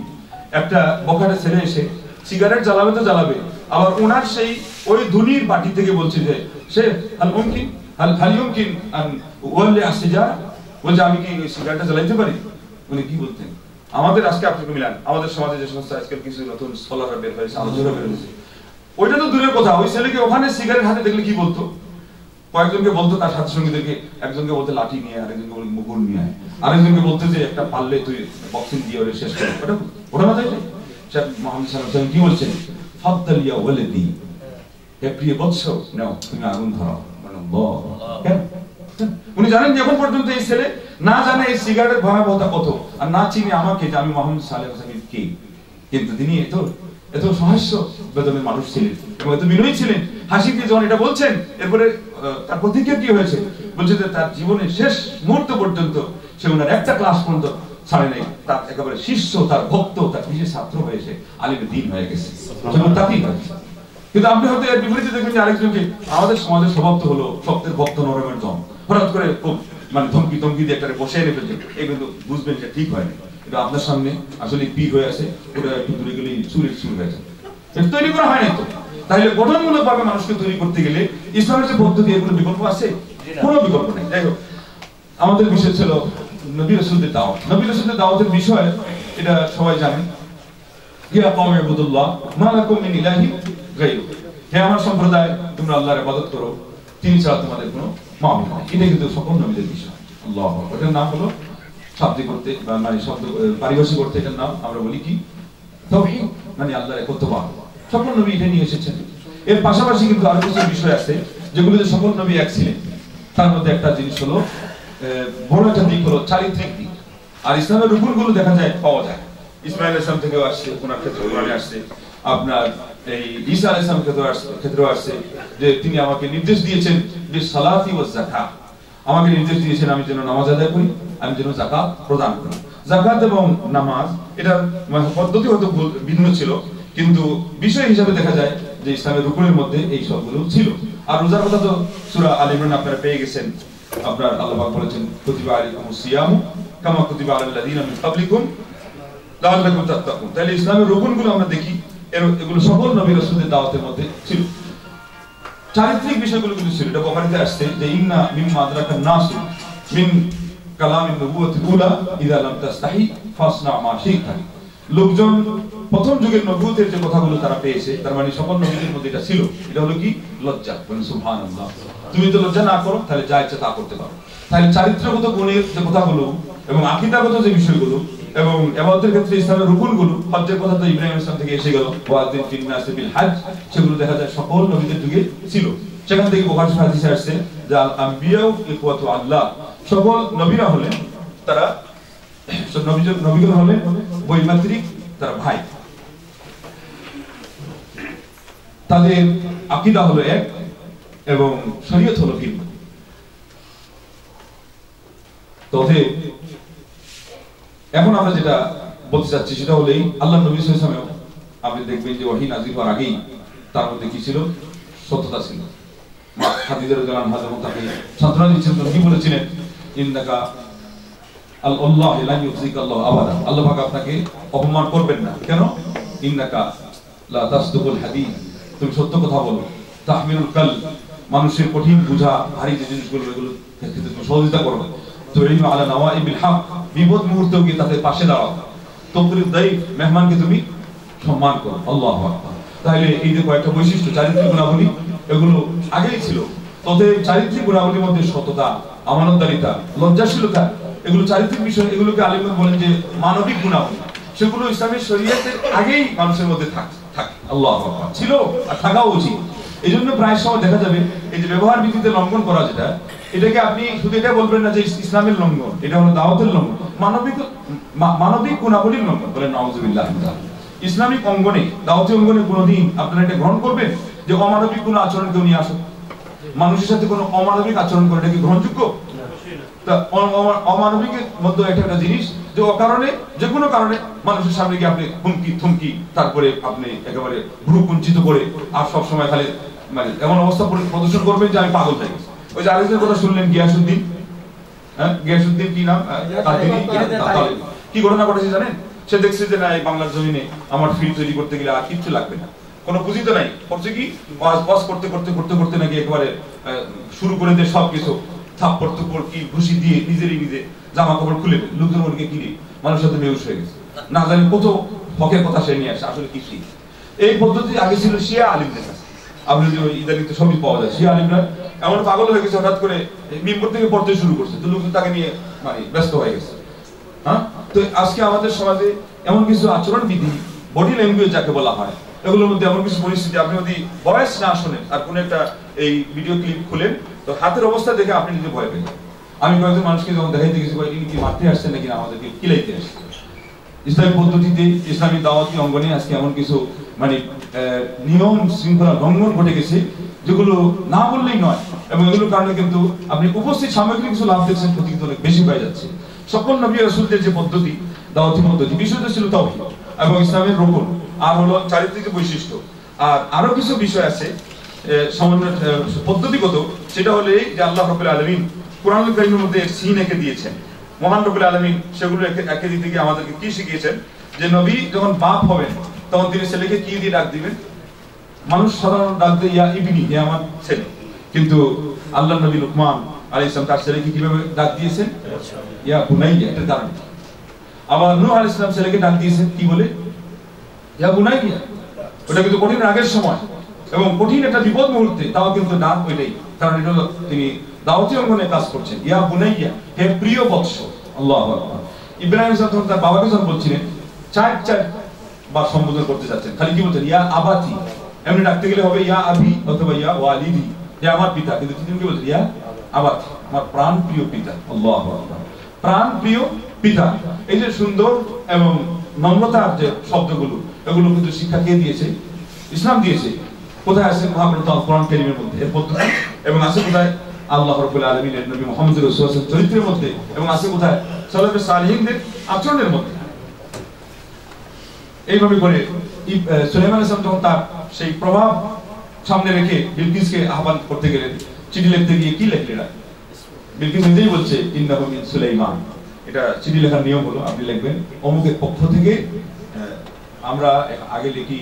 একটা বখাটে ছেলে এসে সিগারেট জ্বালাবে তো জ্বালাবে, আবার ওনার সেই ওই ধুনির বাটি থেকে বলছে যে সে হাল মুমকিন হাল ইউমকিন আন ওয়াল্লি আসিজার, বলছে আমি কি সিগারেটটা জ্বালাইতে পারি। উনি কি বলতেন? আমাদের আজকে আপনাকে মিলান, আমাদের সমাজে যে সমস্ত আজকাল কিছু নতুন স্কলাররা বের হয়েছে, আলোচনা বের হয়েছে, ওইটা তো দূরের কথা, ওই ছেলেকে ওখানে সিগারেট হাতে দেখলে কি বলতো? কয়েকজনকে বলতো তার সাথী সঙ্গীদেরকে, একজনকে বলতে লাঠি নিয়ে, আরেকজনকে বলতে মুকুর নিয়ে আয়, আরেকজনকে বলতে যে একটা পারলে তুই বক্সিং দিয়ে ওরে শেষ করে। ওটা মাথায় নেই। শেখ মুহাম্মদ সাল্লাল্লাহু আলাইহি ওয়াসাল্লাম কি বলছেন? ফাদ্দাল ইয়া ওয়ালাদি, হে প্রিয় বৎস, নাও তুমি আগুন ধরাও। সুবহানাল্লাহ। কেন? উনি জানেন যে এখন পর্যন্ত এই ছেলে না জানে এই সিগারেটের ভয়াবহতা কত, আর না চিনি আমাকে যে আমি মুহাম্মদ সাল্লাল্লাহু আলাইহি ওয়াসাল্লাম কে। কিন্তু তিনি এত সহাস্য বেদনের মানুষ ছিলেন এবং এত বিনয়ী ছিলেন। হাসি দিয়ে যখন এটা বলছেন, এরপরে তার প্রতিক্রিয়া কি হয়েছে? বলছে যে তার জীবনের শেষ মুহূর্ত পর্যন্ত সে ওনার একটা ক্লাস পর্যন্ত ছাড়ে নাই, তার একেবারে শিষ্য, তার ভক্ত, তার বিশেষ ছাত্র হয়েছে, আলিমের দ্বীন হয়ে গেছে, যেমন তাকেই হয়েছে। কিন্তু আপনি হয়তো এর বিপরীতে দেখবেন যে আরেকজনকে, আমাদের সমাজের স্বভাব তো হলো শব্দের ভক্ত নরমের দম, হঠাৎ করে মানে ধমকি দিয়ে একটা বসে এনে ফেলছে, এই কিন্তু বুঝবেন যে ঠিক হয়নি, এটা আপনার সামনে আসলে পীর হয়ে আছে, ওটা একটু দূরে গেলে সুর হয়ে যায়, এটা তৈরি করা হয় নাই তো। তাহলে গঠনমূলক ভাবে মানুষকে তৈরি করতে গেলে ইসলামের যে পদ্ধতি, এগুলো বিকল্প আছে? কোনো বিকল্প নেই। যাই হোক, আমাদের বিষয় ছিল নবী রাসূলদের দাওয়াত। নবী রাসূলদের দাওয়াতের বিষয় এটা সবাই জানেন, ইয়া কওমি ইবুদুল্লাহ মা লাকুম মিন ইলাহিন গায়রু, হে আমার সম্প্রদায়, তোমরা আল্লাহর ইবাদত করো, তিনি ছাড়া তোমাদের কোনো মাবুদ নেই। এটা কিন্তু সকল নবীদের বিষয়। আল্লাহু আকবার। এটার নাম হলো শাব্দিক করতে বা মানে শব্দ পারিভাষিক করতে এটার নাম আমরা বলি কি? তাওহীদ, মানে আল্লাহর একত্ববাদ। সকল নবী এটা নিয়ে এসেছেন। এর পাশাপাশি কিন্তু আরো কিছু বিষয় আছে যেগুলোতে সকল নবী এক ছিলেন। তার মধ্যে একটা জিনিস হলো, বড় একটা দিক হলো চারিত্রিক দিক। আর ইসলামের রূপগুলো দেখা যায়, পাওয়া যায়। ইসমাঈল আলাইহিস সালাম থেকেও আসছে, ওনার ক্ষেত্রে কোরআনে আসছে, আপনার এই ঈসা আলাইহিস সালাম ক্ষেত্রেও আসছে যে তিনি আমাকে নির্দেশ দিয়েছেন যে সালাতি ওয়াজ যাকাত, আমাকে নির্দেশ দিয়েছেন আমি যেন নামাজ আদায় করি, আমি যেন যাকাত প্রদান করি। যাকাত এবং নামাজ এটা পদ্ধতি হয়তো ভিন্ন ছিল, কিন্তু বিষয় হিসাবে দেখা যায় যে ইসলামের রুকুনের মধ্যে এই সবগুলো ছিল। আর রোজার কথা তো সূরা আল ইমরান আপনারা পেয়ে গেছেন। আপনার আল্লাহ পাক বলেছেন কুতিবা আলাইকুমুস সিয়ামু কামা কুতিবা আলাল লাযিনা মিন ক্বাবলিকুম লাআল্লাকুম তাত্তাকুন। তাহলে ইসলামের রুকুনগুলো আমরা দেখি, এগুলো সকল নবী রাসূলদের দাওয়াতের মধ্যে ছিল। চারিত্রিক বিষয়গুলো কিন্তু ছিল। এটা বুখারীতে আসছে যে ইন্না মিম্মা আদরাকান নাসু মিন কালামিন নবুওয়াতিল উলা ইযা লাম তাস্তাহি ফাসনা মা শি'তা। লোকজন প্রথম যুগের নবুয়তের যে কথাগুলো তারা পেয়েছে, তার মানে সকল নবীদের মধ্যে এটা ছিল। এটা হলো কি? লজ্জা। বলেন সুবহানাল্লাহ। তুমি তো লজ্জা না করো তাহলে যা ইচ্ছা তা করতে পারো। তাহলে চারিত্রগত গুণের যে কথাগুলো এবং আকীদাগত যে বিষয়গুলো এবং ইবাদতের ক্ষেত্রে ইসলামের রুকুনগুলো, হজ্জের কথা তো ইব্রাহিম আলাইহিস সালাম থেকে এসে গেল, ওয়াজিন ফিন নাসি বিল হজ, সেগুলো দেখা যায় সকল নবীদের যুগে ছিল। সেখান থেকে বুখারী হাদিসে আসছে যে আল আম্বিয়াউ ইখওয়াতু আল্লাহ, সকল নবীরা হলেন তারা নবীগণ হলেন বৈমাত্রিক, তারা ভাই। তাদের আকীদা হলো এক এবং শরীয়ত হলো ভিন্ন। তবে এখন আমরা যেটা বলতে চাচ্ছি সেটা হলেই আল্লাহ নবী সাল্লাল্লাহু আলাইহি ওয়াসাল্লাম, আপনি দেখবেন যে ওহী নাযিল হওয়ার আগেই তার মধ্যে কি ছিল? সত্যতা ছিল। মা খাদিজা রাদিয়াল্লাহু আনহা যখন তাকে সান্ত্বনা দিচ্ছিলেন তখন কি বলেছিলেন? ইন্নাকা আল্লাহ লা ইউযিকা আল্লাহ আবাদা, আল্লাহ পাক আপনাকে অপমান করবেন না। কেন? ইন্নাকা লা তাসদুকুল হাদিস, তুমি সত্য কথা বলো। তাহমিলুল কাল, মানুষের কঠিন বোঝা ভারী যে জিনিসগুলো এগুলো ক্ষেত্রে তুমি সহযোগিতা করো। তুইনু আলা নওয়াইবিল হক, বিপদ মুহূর্তেও গিয়ে তাদের পাশে দাঁড়াও। তুকরিদ দাইফ, মেহমানকে তুমি সম্মান করো। আল্লাহু আকবার। তাহলে এই যে কয়েকটা বৈশিষ্ট্য, চারিত্রিক গুণাবলী, এগুলো আগেই ছিল। তবে চারিত্রিক গুণাবলীর মধ্যে সততা, আমানতদারিতা, লজ্জাশীলতা, এগুলো চারিত্রিক বিষয়। এগুলোকে আলেমগণ বলেন যে মানবিক গুণাবলী। সেগুলো ইসলামের শরীয়তের আগেই মানুষের মধ্যে থাকে। আল্লাহু আকবার। ছিল আর থাকাও উচিত। এই জন্য প্রায় সময় দেখা যাবে এই যে ব্যবহার বিধিতে লঙ্ঘন করা, যেটা এটাকে আপনি শুধু এটা বলবেন না যে ইসলামের লঙ্ঘন, এটা হলো দাওয়াতের লঙ্ঘন, মানবিক গুণাবলীর লঙ্ঘন। বলেন নাউযুবিল্লাহ। ইসলামিক অঙ্গনে, দাওয়াতি অঙ্গনে কোনোদিন আপনারা এটা গ্রহণ করবেন যে অমানবিক কোনো আচরণ কেউ নিয়ে আসো? মানুষের সাথে কোনো অমানবিক আচরণ করে এটা কি গ্রহণযোগ্য? অমানবিকের মধ্যে একটা জিনিস যে অকারণে, যে কোনো কারণে মানুষের সামনে গিয়ে আপনি হুমকি থুমকি, তারপরে আপনি একেবারে ভ্রু কুঞ্চিত করে আর সবসময় খালি মানে এমন অবস্থা প্রদর্শন করবেন যে আমি পাগল হয়ে গেছি। ওই যে আরেকজনের কথা শুনলেন, গিয়াসউদ্দিন, গিয়াসউদ্দিন কি নাম, কি ঘটনা ঘটেছে জানেন? সে দেখছে যে না, এই বাংলার জমিনে আমার ফিল্ড তৈরি করতে গেলে আর কিচ্ছু লাগবে না, কোনো পুঁজি তো নাই। করছে কি, ওয়াজ করতে করতে করতে করতে নাকি একেবারে শুরু করে দিয়ে সবকিছু থাপ্পড় তুপ্পড় কি ঘুষি দিয়ে নিজেরই নিজে জামা কাপড় খুলে দেয়, লোকজন ওদিকে কিনে মানুষের সাথে বেহুশ হয়ে গেছে। না জানি কত হকের কথা সে নিয়ে আসে, আসলে কি ঠিক। এই পদ্ধতি আগে ছিল শিয়া আলিমদের কাছে। আপনি যে ইদানিং তো সবই পাওয়া যায়, শিয়া আলিমরা এমন পাগল হয়ে গেছে, হঠাৎ করে মিম্বর থেকে পড়তে শুরু করছে, তো লোকজন তাকে নিয়ে মানে ব্যস্ত হয়ে গেছে। হ্যাঁ, তো আজকে আমাদের সমাজে এমন কিছু আচরণ বিধি, বডি ল্যাঙ্গুয়েজ যাকে বলা হয়, এগুলোর মধ্যে এমন কিছু পরিস্থিতি, আপনি যদি ভয়েস না শোনেন আর কোনো একটা এই ভিডিও ক্লিপ খুলেন, তো হাতের অবস্থা দেখে আপনি নিজে ভয় পেয়ে যাবেন। আমি কয়েকজন মানুষকে যখন দেখাইতে গেছি, ইনি কি মারতে আসছেন নাকি আমাদেরকে কিলাইতে আসছে। ইসলামী পদ্ধতিতে, ইসলামী দাওয়াতি অঙ্গনে আজকে এমন কিছু মানে নিয়ম শৃঙ্খলা লঙ্ঘন ঘটে গেছে যেগুলো না বললেই নয়, এবং এগুলোর কারণে কিন্তু আপনি উপস্থিত সামগ্রিক কিছু লাভ দেখছেন, ক্ষতি কিন্তু অনেক বেশি হয়ে যাচ্ছে। সকল নবী রাসূলদের যে পদ্ধতি, দাওয়াতি পদ্ধতি, বিষয়টা ছিল তাওহীদ এবং ইসলামের রুকুন, আর হলো চারিত্রিক বৈশিষ্ট্য। আর আরো কিছু বিষয় আছে সামান্য পদ্ধতিগত, সেটা হলো এই যে আল্লাহ রাব্বুল আলামিন কোরআনুল কারীমের মধ্যে সিন এঁকে দিয়েছেন। মহান রব্বুল আলামিন সেগুলো এঁকে দিতে গিয়ে আমাদেরকে কি শিখিয়েছেন, যে নবী যখন বাপ হবেন তখন তিনি ছেলেকে কি দিয়ে ডাক দিবেন? মানুষ সাধারণ ডাক দেয় ইয়া ইবনি, হে আমার ছেলে, কিন্তু আল্লাহ নবী লুকমান আলাইহিস সালাম তার ছেলেকে কিভাবে ডাক দিয়েছেন? ইয়া বুনাইয়া। এটা কারণ আবার নূহ আলাইহিস সালাম ছেলেকে ডাক দিয়েছেন কি বলে? ইয়া বুনাইয়া। ওটা কিন্তু কঠিন রাগের সময় এবং কঠিন একটা বিপদ মুহূর্তে, তাও কিন্তু ডাক ওইটাই, কারণ এটা হলো তিনি দাওয়াতি অঙ্গনে কাজ করছেন। ইয়া বুনাইয়া, হে প্রিয় বৎস। আল্লাহু আকবার। ইব্রাহিম সাল্লাল্লাহু তার বাবাকে যখন বলছিলেন, চার বার সম্বোধন করতে যাচ্ছেন, খালি কি বলছেন? ইয়া আবাতি। এমনি ডাকতে গেলে হবে ইয়া আবি অথবা ইয়া ওয়ালিদি, হে আমার পিতা, কিন্তু তিনি কি বলছেন? ইয়া আবাতি, আমার প্রাণ প্রিয় পিতা। আল্লাহু আকবার। প্রাণ প্রিয় পিতা, এই যে সুন্দর এবং নম্রতার যে শব্দগুলো, এগুলো কিন্তু শিক্ষা কে দিয়েছে? ইসলাম দিয়েছে। কোথায় আছে মহাগ্রন্থ আল কোরআন কারীমের মধ্যে এর পদ্ধতি, এবং আছে কোথায় আল্লাহ রাব্বুল আলামিনের নবী মুহাম্মদ রাসূলুল্লাহ সাল্লাল্লাহু আলাইহি ওয়াসাল্লাম চরিত্রের মধ্যে, এবং আছে কোথায় সালাফে সালিহিনদের আচরণের মধ্যে। এইভাবে করে সুলাইমান আলাইহিস সালাম যখন তার সেই প্রভাব সামনে রেখে বিলকিসকে আহ্বান করতে গেলেন, চিঠি লিখতে গিয়ে কি লিখলেন? বিলকিস নিজেই বলছে ইন্নাহু মিন সুলাইমান। এটা চিঠি লেখার নিয়ম হলো, আপনি লিখবেন অমুকের পক্ষ থেকে। আমরা আগে লিখি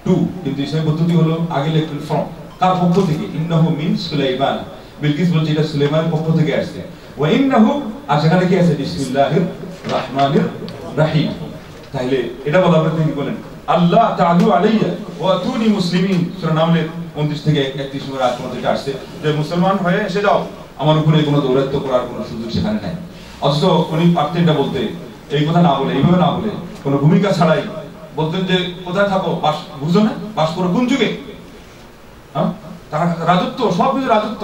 টু, কিন্তু ইসলামী পদ্ধতি হলো আগে লিখবেন ফ্রম, তার পক্ষ থেকে, ইন্নাহু মিন সুলাইমান, বিলকিস বলছে এটা সুলাইমানের পক্ষ থেকে আসছে। ওয়া ইন্নাহু, আর সেখানে কি আছে বিসমিল্লাহির রহমানির রহিম। তাহলে এটা বলার পর তিনি বলেন আল্লাহ তাআলু আলাইয়া ওয়া আতুনি মুসলিমিন, সূরা নামলের 29 থেকে 31 নম্বর আয়াত পর্যন্ত আসছে যে মুসলমান হয়ে এসে যাও, আমার উপরে কোনো দৌরাত্ম্য করার কোনো সুযোগ সেখানে নাই। অথচ উনি পারতেন এটা বলতে, এই কথা না বলে, এইভাবে না বলে, কোনো ভূমিকা ছাড়াই বলতেন যে কোথায় থাকো, বাস বুঝো না, বাস করো কোন যুগে, হ্যাঁ তারা রাজত্ব, সব কিছু রাজত্ব।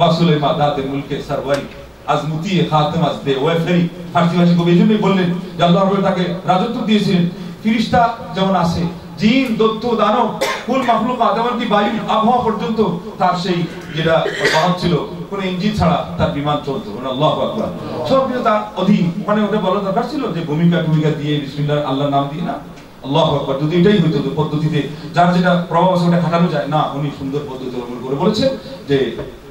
বাসুলে মা দাতে মুলকে সারওয়ারি আজমুতি খাতেম আজদে ওয়া ফেরি, ফারসি ভাষী কবি এজন্যই বললেন যে আল্লাহ রাব্বুল তাকে রাজত্ব দিয়েছিলেন। ফেরেশতা যেমন আছে, জিন, দৈত্য, দানব, কুল মাখলুকাত, এমনকি বায়ু, আবহাওয়া পর্যন্ত তার সেই যেটা বাহন ছিল, কোন ইঞ্জিন ছাড়া তার বিমান চলতো। আল্লাহু আকবার, সব কিছু তার অধীন। ওখানে ওটা বলা দরকার ছিল যে ভূমিকা দিয়ে বিসমিল্লাহ আল্লাহর নাম দিয়ে না, আল্লাহু আকবার, যদি এটাই হইতো পদ্ধতিতে যার যেটা প্রভাব আছে ওটা খাটানো যায় না, উনি সুন্দর পদ্ধতি অবলম্বন করে বলেছেন যে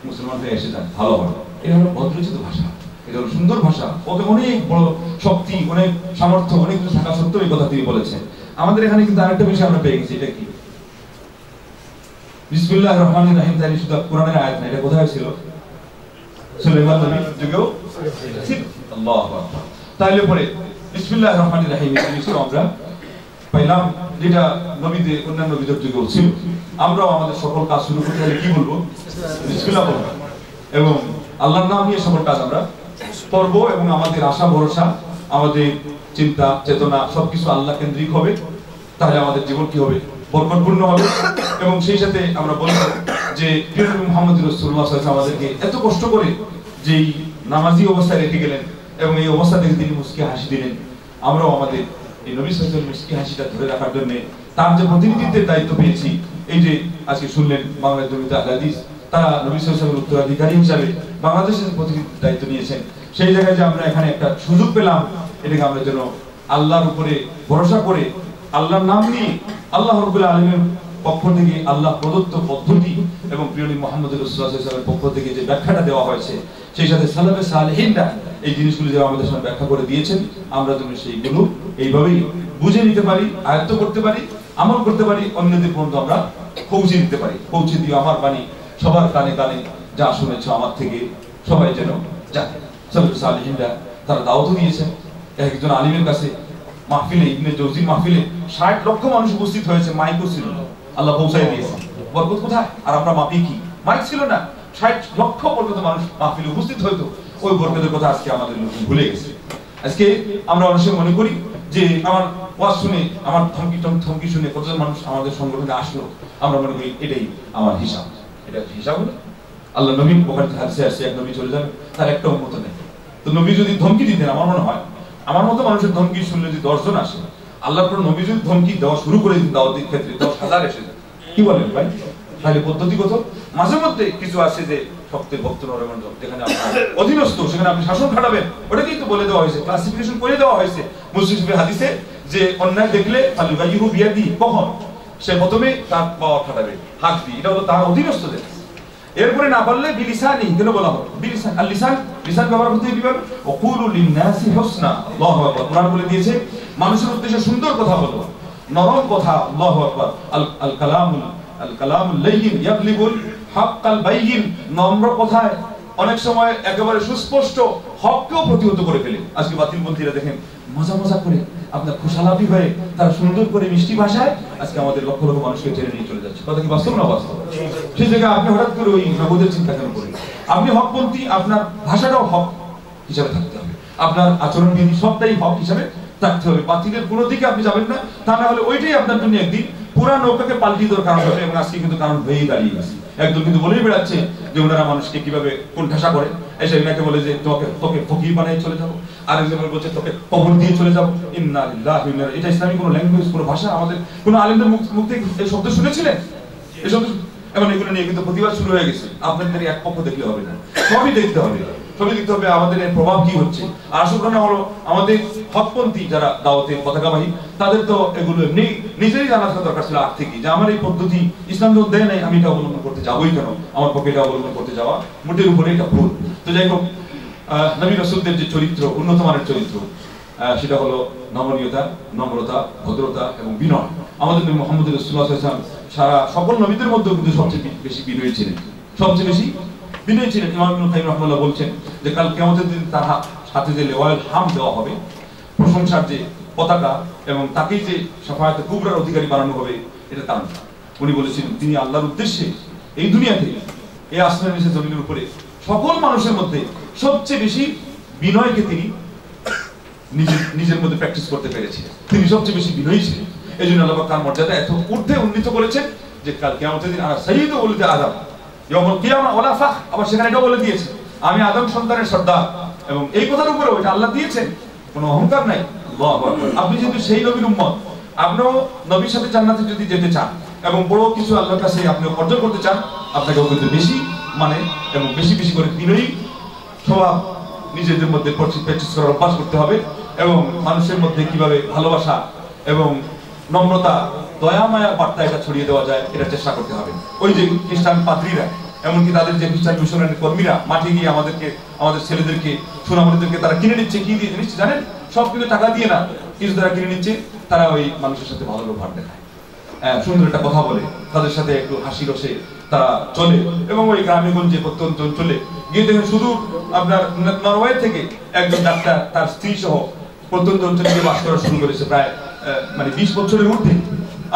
মুসলমান হয়ে এসে যান, ভালো হবে। এটা হলো ভদ্রচিত ভাষা, এটা হলো সুন্দর ভাষা। ওকে অনেক বড় শক্তি, অনেক সামর্থ্য, অনেক কিছু থাকা সত্ত্বেও এই কথা তিনি বলেছেন। আমাদের এখানে কিন্তু আরেকটা বিষয় আমরা পেয়ে গেছি, এটা কি বিসমিল্লাহির রহমানির রহিম, তাই শুধু কোরআনের আয়াত না, এটা কোথায় ছিল? সুলাইমান নবীর যুগেও ছিল। আল্লাহু আকবার। তাইলে পরে বিসমিল্লাহির রহমানির রহিম এই জিনিসটা আমরা পাইলাম, যেটা নবীদের, অন্যান্য নবীদের যুগেও ছিল। আমরাও আমাদের সকল কাজ শুরু করতে হলে কি বলবো? বিসমিল্লাহ বলবো, এবং আল্লাহর নাম নিয়ে সকল কাজ আমরা করব, এবং আমাদের আশা ভরসা, আমাদের চিন্তা চেতনা সবকিছু আল্লাহ কেন্দ্রিক হবে। তাহলে আমাদের জীবন কি হবে? বরকতপূর্ণ হবে। এবং সেই সাথে আমরা বলবো যে প্রিয় নবী মুহাম্মদ রাসূলুল্লাহ সাল্লাল্লাহু আলাইহি ওয়াসাল্লাম আমাদেরকে এত কষ্ট করে যেই নামাজি অবস্থায় রেখে গেলেন, এবং এই অবস্থা থেকে তিনি মুস্কি হাসি দিলেন, আমরাও আমাদের এই নবী সাল্লাল্লাহু আলাইহি ওয়াসাল্লামের মুস্কি হাসিটা ধরে রাখার জন্য তার যে প্রতিনিধিত্বের দায়িত্ব পেয়েছি, এই যে আজকে শুনলেন বাংলাদেশ জমিয়তে আহলে হাদিস, তারা নবী সাল্লাল্লাহু আলাইহি ওয়াসাল্লামের উত্তরাধিকারী হিসাবে বাংলাদেশের প্রতিনিধিত্বের দায়িত্ব নিয়েছেন। সেই জায়গায় যে আমরা এখানে একটা সুযোগ পেলাম, এটাকে আমরা যেন আল্লাহর উপরে ভরসা করে আল্লাহর নাম নিয়ে আল্লাহ রাব্বুল আলামিনের পক্ষ থেকে আল্লাহ প্রদত্ত পদ্ধতি এবং প্রিয় নবী মুহাম্মদ রাসূলুল্লাহ সাল্লাল্লাহু আলাইহি ওয়াসাল্লামের পক্ষ থেকে যে ব্যাখ্যাটা দেওয়া হয়েছে, সেই সাথে সালাফে সালেহিনরা এই জিনিসগুলো যে আমাদের সামনে ব্যাখ্যা করে দিয়েছেন, আমরা যেন সেইগুলো এইভাবেই বুঝে নিতে পারি, আয়ত্ত করতে পারি, আমল করতে পারি, অন্যদের পর্যন্ত আমরা পৌঁছে দিতে পারি। পৌঁছে দিও আমার বাণী সবার কানে কানে, যা শুনেছ আমার থেকে সবাই যেন জানে। সালাফে সালেহিনরা তারা দাওয়াত দিয়েছেন। একজন আলিমের কাছে মাহফিলে, ইবনে জৌজির মাহফিলে 60 লক্ষ মানুষ উপস্থিত হয়েছে, মাইকও ছিল না, আল্লাহ পৌঁছায় দিয়েছে। বরকত কোথায়? আর আমরা মাপি কি? মাইক ছিল না, 60 লক্ষ পর্যন্ত মানুষ মাহফিলে উপস্থিত হইতো। ওই বরকতের কথা আজকে আমাদের লোক ভুলে গেছে। আজকে আমরা অনেক সময় মনে করি যে আমার ওয়াজ শুনে, আমার ধমকি শুনে কতজন মানুষ আমাদের সংগঠনে আসলো, আমরা মনে করি এটাই আমার হিসাব। এটা হিসাব হলো আল্লাহ নবী বুখারীতে হাদিসে আসছে, এক নবী চলে যাবে, তার একটা উম্মত নেই। তো নবী যদি ধমকি দিতেন, আমার মনে হয় আমার মতো মানুষের ধমকি শুনলে যদি 10 জন আসে, আল্লাহর পর নবী যদি ধমকি দেওয়া শুরু করে দিন দাওয়াতের ক্ষেত্রে, 10,000 এসে যায়। কি বলেন ভাই? তাহলে পদ্ধতিগত মাঝে মধ্যে কিছু আছে যে শক্তের ভক্ত নরমন্ডল, যেখানে আপনার অধীনস্থ, সেখানে আপনি শাসন খাটাবেন, ওটা কিন্তু বলে দেওয়া হয়েছে, ক্লাসিফিকেশন করে দেওয়া হয়েছে মুসলিম হাদিসে, যে অন্যায় দেখলে ফালুগাইয়িহু বিয়াদি, কখন সে প্রথমে তার পাওয়া খাটাবে হাত দিয়ে, এটা হলো তার অধীনস্থদের। এরপরে না বললে বিলিসানি, কেন বলা হলো বিলিসান? আল লিসান, লিসান ব্যবহার করতে কিভাবে? ওয়াকুলু লিন-নাসি হুসনা, আল্লাহু আকবার। কোরআন বলে দিয়েছে মানুষের উদ্দেশ্যে সুন্দর কথা বলো, নরম কথা, আল্লাহু আকবার। আল কালামুল লাইয়িন ইয়াগলিবুল হাক্কাল বাইয়িন, নম্র কথায় অনেক সময় একেবারে সুস্পষ্ট হককেও প্রতিহত করে ফেলে। আজকে বাতিলপন্থীরা দেখেন মজা করে আপনার খুশালাপি হয়ে তারা সুন্দর করে মিষ্টি ভাষায় আজকে আমাদের লক্ষ লক্ষ মানুষকে টেনে নিয়ে চলে যাচ্ছে। কথা কি বাস্তব না বাস্তব? সেই জায়গায় আপনি হঠাৎ করে ওই নগদের চিন্তা কেন করেন? আপনি হকপন্থী, আপনার ভাষাটাও হক হিসাবে থাকতে হবে, আপনার আচরণবিধি সবটাই হক হিসাবে থাকতে হবে। বাতিলের কোনো দিকে আপনি যাবেন না, তা না হলে ওইটাই আপনার জন্য একদিন পুরা নৌকাকে পাল্টি দেওয়ার কারণ হবে। এবং আজকে কিন্তু কারণ হয়েই দাঁড়িয়ে গেছে। একদম কিন্তু বলেই বেড়াচ্ছে যে ওনারা মানুষকে কিভাবে কোণঠাসা করে। এসে এনাকে বলে যে তোকে ফকির বানিয়ে চলে যাবো, আরেকজন বলছে তোকে কবর দিয়ে চলে যাবো। ইন্না লিল্লাহি ওয়া ইন্না ইলাইহি। এটা ইসলামী কোনো ল্যাঙ্গুয়েজ, কোনো ভাষা? আমাদের কোনো আলেমদের মুখ থেকে এই শব্দ শুনেছিলেন? এই শব্দ এবং এগুলো নিয়ে কিন্তু প্রতিবাদ শুরু হয়ে গেছে। আপনাদের এক পক্ষ দেখলে হবে না, সবই দেখতে হবে, সবই দেখতে হবে আমাদের এর প্রভাব কি হচ্ছে। আর আসল ঘটনা হলো আমাদের হকপন্থী যারা দাওয়াতের পতাকাবাহী, তাদের তো এগুলো এমনি নিজেই জানা থাকা দরকার ছিল আগ থেকে, যে আমার এই পদ্ধতি ইসলাম যখন দেয় নাই, আমি এটা অবলম্বন করতে যাবোই কেন? আমার পক্ষে এটা অবলম্বন করতে যাওয়া মোটের উপরে এটা ভুল। তো যাই হোক, নবী রাসূলদের যে চরিত্র, উন্নত মানের চরিত্র, সেটা হলো নমনীয়তা, নম্রতা, ভদ্রতা এবং বিনয়। আমাদের নবী মুহাম্মদ রাসূলুল্লাহ সাল্লাল্লাহু আলাইহি ওয়াসাল্লাম সারা সকল নবীদের মধ্যে কিন্তু সবচেয়ে বেশি বিনয়ী ছিলেন, সবচেয়ে বেশি বিনয়ী ছিলেন। ইমাম ইবনে কাইয়িম রাহিমাহুল্লাহ বলছেন যে কাল কিয়ামতের দিন তার হাতে যে লিওয়াল হাম দেওয়া হবে, প্রশংসার যে পতাকা, এবং তাকেই যে শাফায়াতে কুবরার অধিকারী বানানো হবে, এটা তার না। উনি বলেছেন তিনি আল্লাহর উদ্দেশ্যে এই দুনিয়াতে, এই আসমানের নিচে জমিনের উপরে সকল মানুষের মধ্যে সবচেয়ে বেশি বিনয়কে তিনি নিজের মধ্যে প্র্যাকটিস করতে পেরেছিলেন। তিনি সবচেয়ে বেশি বিনয়ী ছিলেন। এই জন্য আল্লাহ তার মর্যাদা এত ঊর্ধ্বে উন্নীত করেছেন যে কাল কিয়ামতের দিন আনা সাইয়্যিদু ওয়ালিদ আদম ইয়াউমুল কিয়ামা ওয়ালা ফাখ, আবার সেখানে এটা বলে দিয়েছে আমি আদম সন্তানের সর্দার, এবং এই কথার উপরে ওইটা আল্লাহ দিয়েছেন, কোনো অহংকার নাই। আল্লাহু আকবার। আপনি যেহেতু সেই নবীর উম্মত, আপনিও নবীর সাথে জান্নাতে যদি যেতে চান এবং বড় কিছু আল্লাহর কাছে আপনি অর্জন করতে চান, আপনাকে কিন্তু বেশি এবং বেশি বেশি করে বিনয়ী স্বভাব নিজেদের মধ্যে প্র্যাকটিস করার অভ্যাস করতে হবে, এবং মানুষের মধ্যে কিভাবে ভালোবাসা এবং নম্রতা, দয়া মায়া বার্তা এটা ছড়িয়ে দেওয়া যায়, এটা চেষ্টা করতে হবে। ওই যে খ্রিস্টান পাদ্রীরা, এমনকি তাদের যে খ্রিস্টান মিশনারি কর্মীরা মাঠে গিয়ে আমাদের ছেলেদেরকে, সোনামণিদেরকে তারা কিনে নিচ্ছে, কি দিয়ে জিনিস জানেন? সব কিন্তু টাকা দিয়ে না, কিছু তারা কিনে নিচ্ছে, তারা ওই মানুষের সাথে ভালো ব্যবহার দেখায়, সুন্দর একটা কথা বলে, তাদের সাথে একটু হাসি রসে তারা চলে, এবং ওই গ্রামে গঞ্জে প্রত্যন্ত অঞ্চলে গিয়ে দেখেন শুধু আপনার নরওয়ে থেকে একজন ডাক্তার তার স্ত্রী সহ প্রত্যন্ত অঞ্চলে বাস করা শুরু করেছে, প্রায় 20 বছরের ঊর্ধ্বে।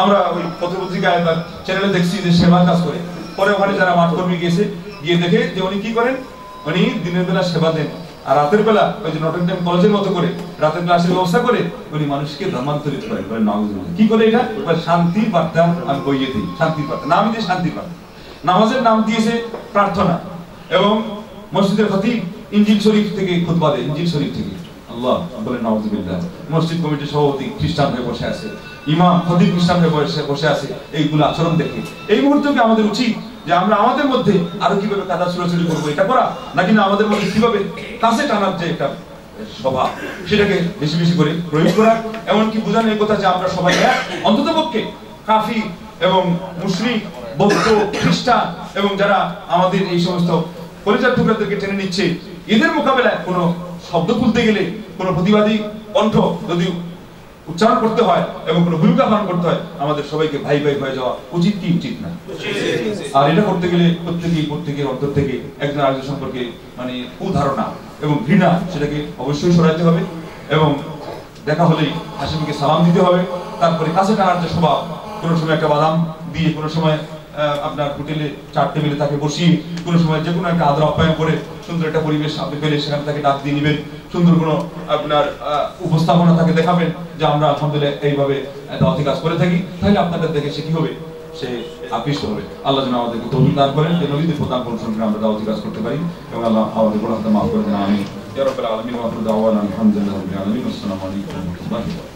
আমরা ওই পত্রপত্রিকায় বা চ্যানেলে দেখছি যে সেবার কাজ করে। পরে ওখানে যারা মাঠকর্মী গিয়েছে, গিয়ে দেখে যে উনি কি করেন, উনি দিনের বেলা সেবা দেন, আর রাতের বেলা ওই যে নটরডেম কলেজের মতো করে রাতের ক্লাসের ব্যবস্থা করে উনি মানুষকে ধর্মান্তরিত করেন। কি করে এটা? শান্তির বার্তা আমি বইয়ে দিই, শান্তির বার্তা নাম দিয়ে শান্তির বার্তা। নামাজের নাম দিয়েছে প্রার্থনা, এবং মসজিদের খতিব ইনজিল শরীফ থেকে খুতবা দেয়, ইনজিল শরীফ থেকে। আল্লাহ বলেন নাউযুবিল্লাহ। মসজিদ কমিটির সভাপতি খ্রিস্টান হয়ে বসে আছে, ইমাম খতিব খ্রিস্টান হয়ে বসে আছে। এইগুলো আচরণ দেখে এই মুহূর্তে আমাদের উচিত যে আমরা আমাদের মধ্যে আরো কিভাবে কাদা ছুড়াছুড়ি করবো এটা করা, নাকি না আমাদের মধ্যে কিভাবে কাছে টানার যে একটা স্বভাব, সেটাকে বেশি বেশি করে প্রয়োগ করা। এমনকি বোঝানো এই কথা যে আমরা সবাই অন্তত পক্ষে কাফি এবং মুশরিক, বৌদ্ধ, খ্রিস্টান এবং যারা আমাদের এই সমস্ত পরিচয় টুকরাদেরকে টেনে নিচ্ছে, এদের মোকাবেলায় কোনো শব্দ তুলতে গেলে, কোনো প্রতিবাদী কণ্ঠ যদি উচ্চারণ করতে হয় এবং কোনো ভূমিকা পালন করতে হয়, আমাদের সবাইকে ভাই ভাই হয়ে যাওয়া উচিত কি উচিত না? আর এটা করতে গেলে প্রত্যেকের অন্তর থেকে একজন আরেকজন সম্পর্কে কুধারণা এবং ঘৃণা, সেটাকে অবশ্যই সরাইতে হবে, এবং দেখা হলেই হাসিমুখে সালাম দিতে হবে। তারপরে কাছে টানার যে স্বভাব, কোনো সময় একটা বাদাম দিয়ে, কোনো সময় আপনার হোটেলে 4 টেবিলে তাকে বসিয়ে, কোনো সময় যে কোনো একটা আদর আপ্যায়ন করে সুন্দর একটা পরিবেশ আপনি পেলে সেখানে তাকে ডাক দিয়ে নেবেন, সুন্দর কোনো আপনার উপস্থাপনা তাকে দেখাবেন যে আমরা আলহামদুলিল্লাহ এইভাবে দাওয়াতি কাজ করে থাকি, তাহলে আপনাদের দেখে সে কি হবে, সে আকৃষ্ট হবে। আল্লাহ যেন আমাদেরকে তৌফিক দান করেন যে নবীদের প্রদান অনুসরণ করে আমরা দাওয়াতি কাজ করতে পারি, এবং আল্লাহ আমাদের গুনাহ মাফ করে দেন। আমিন ইয়া রাব্বাল আলামিন ওয়া আখিরু দাওয়ানা আলহামদুলিল্লাহি রাব্বিল আলামিন। আসসালামু আলাইকুম ওয়া রাহমাতুল্লাহি।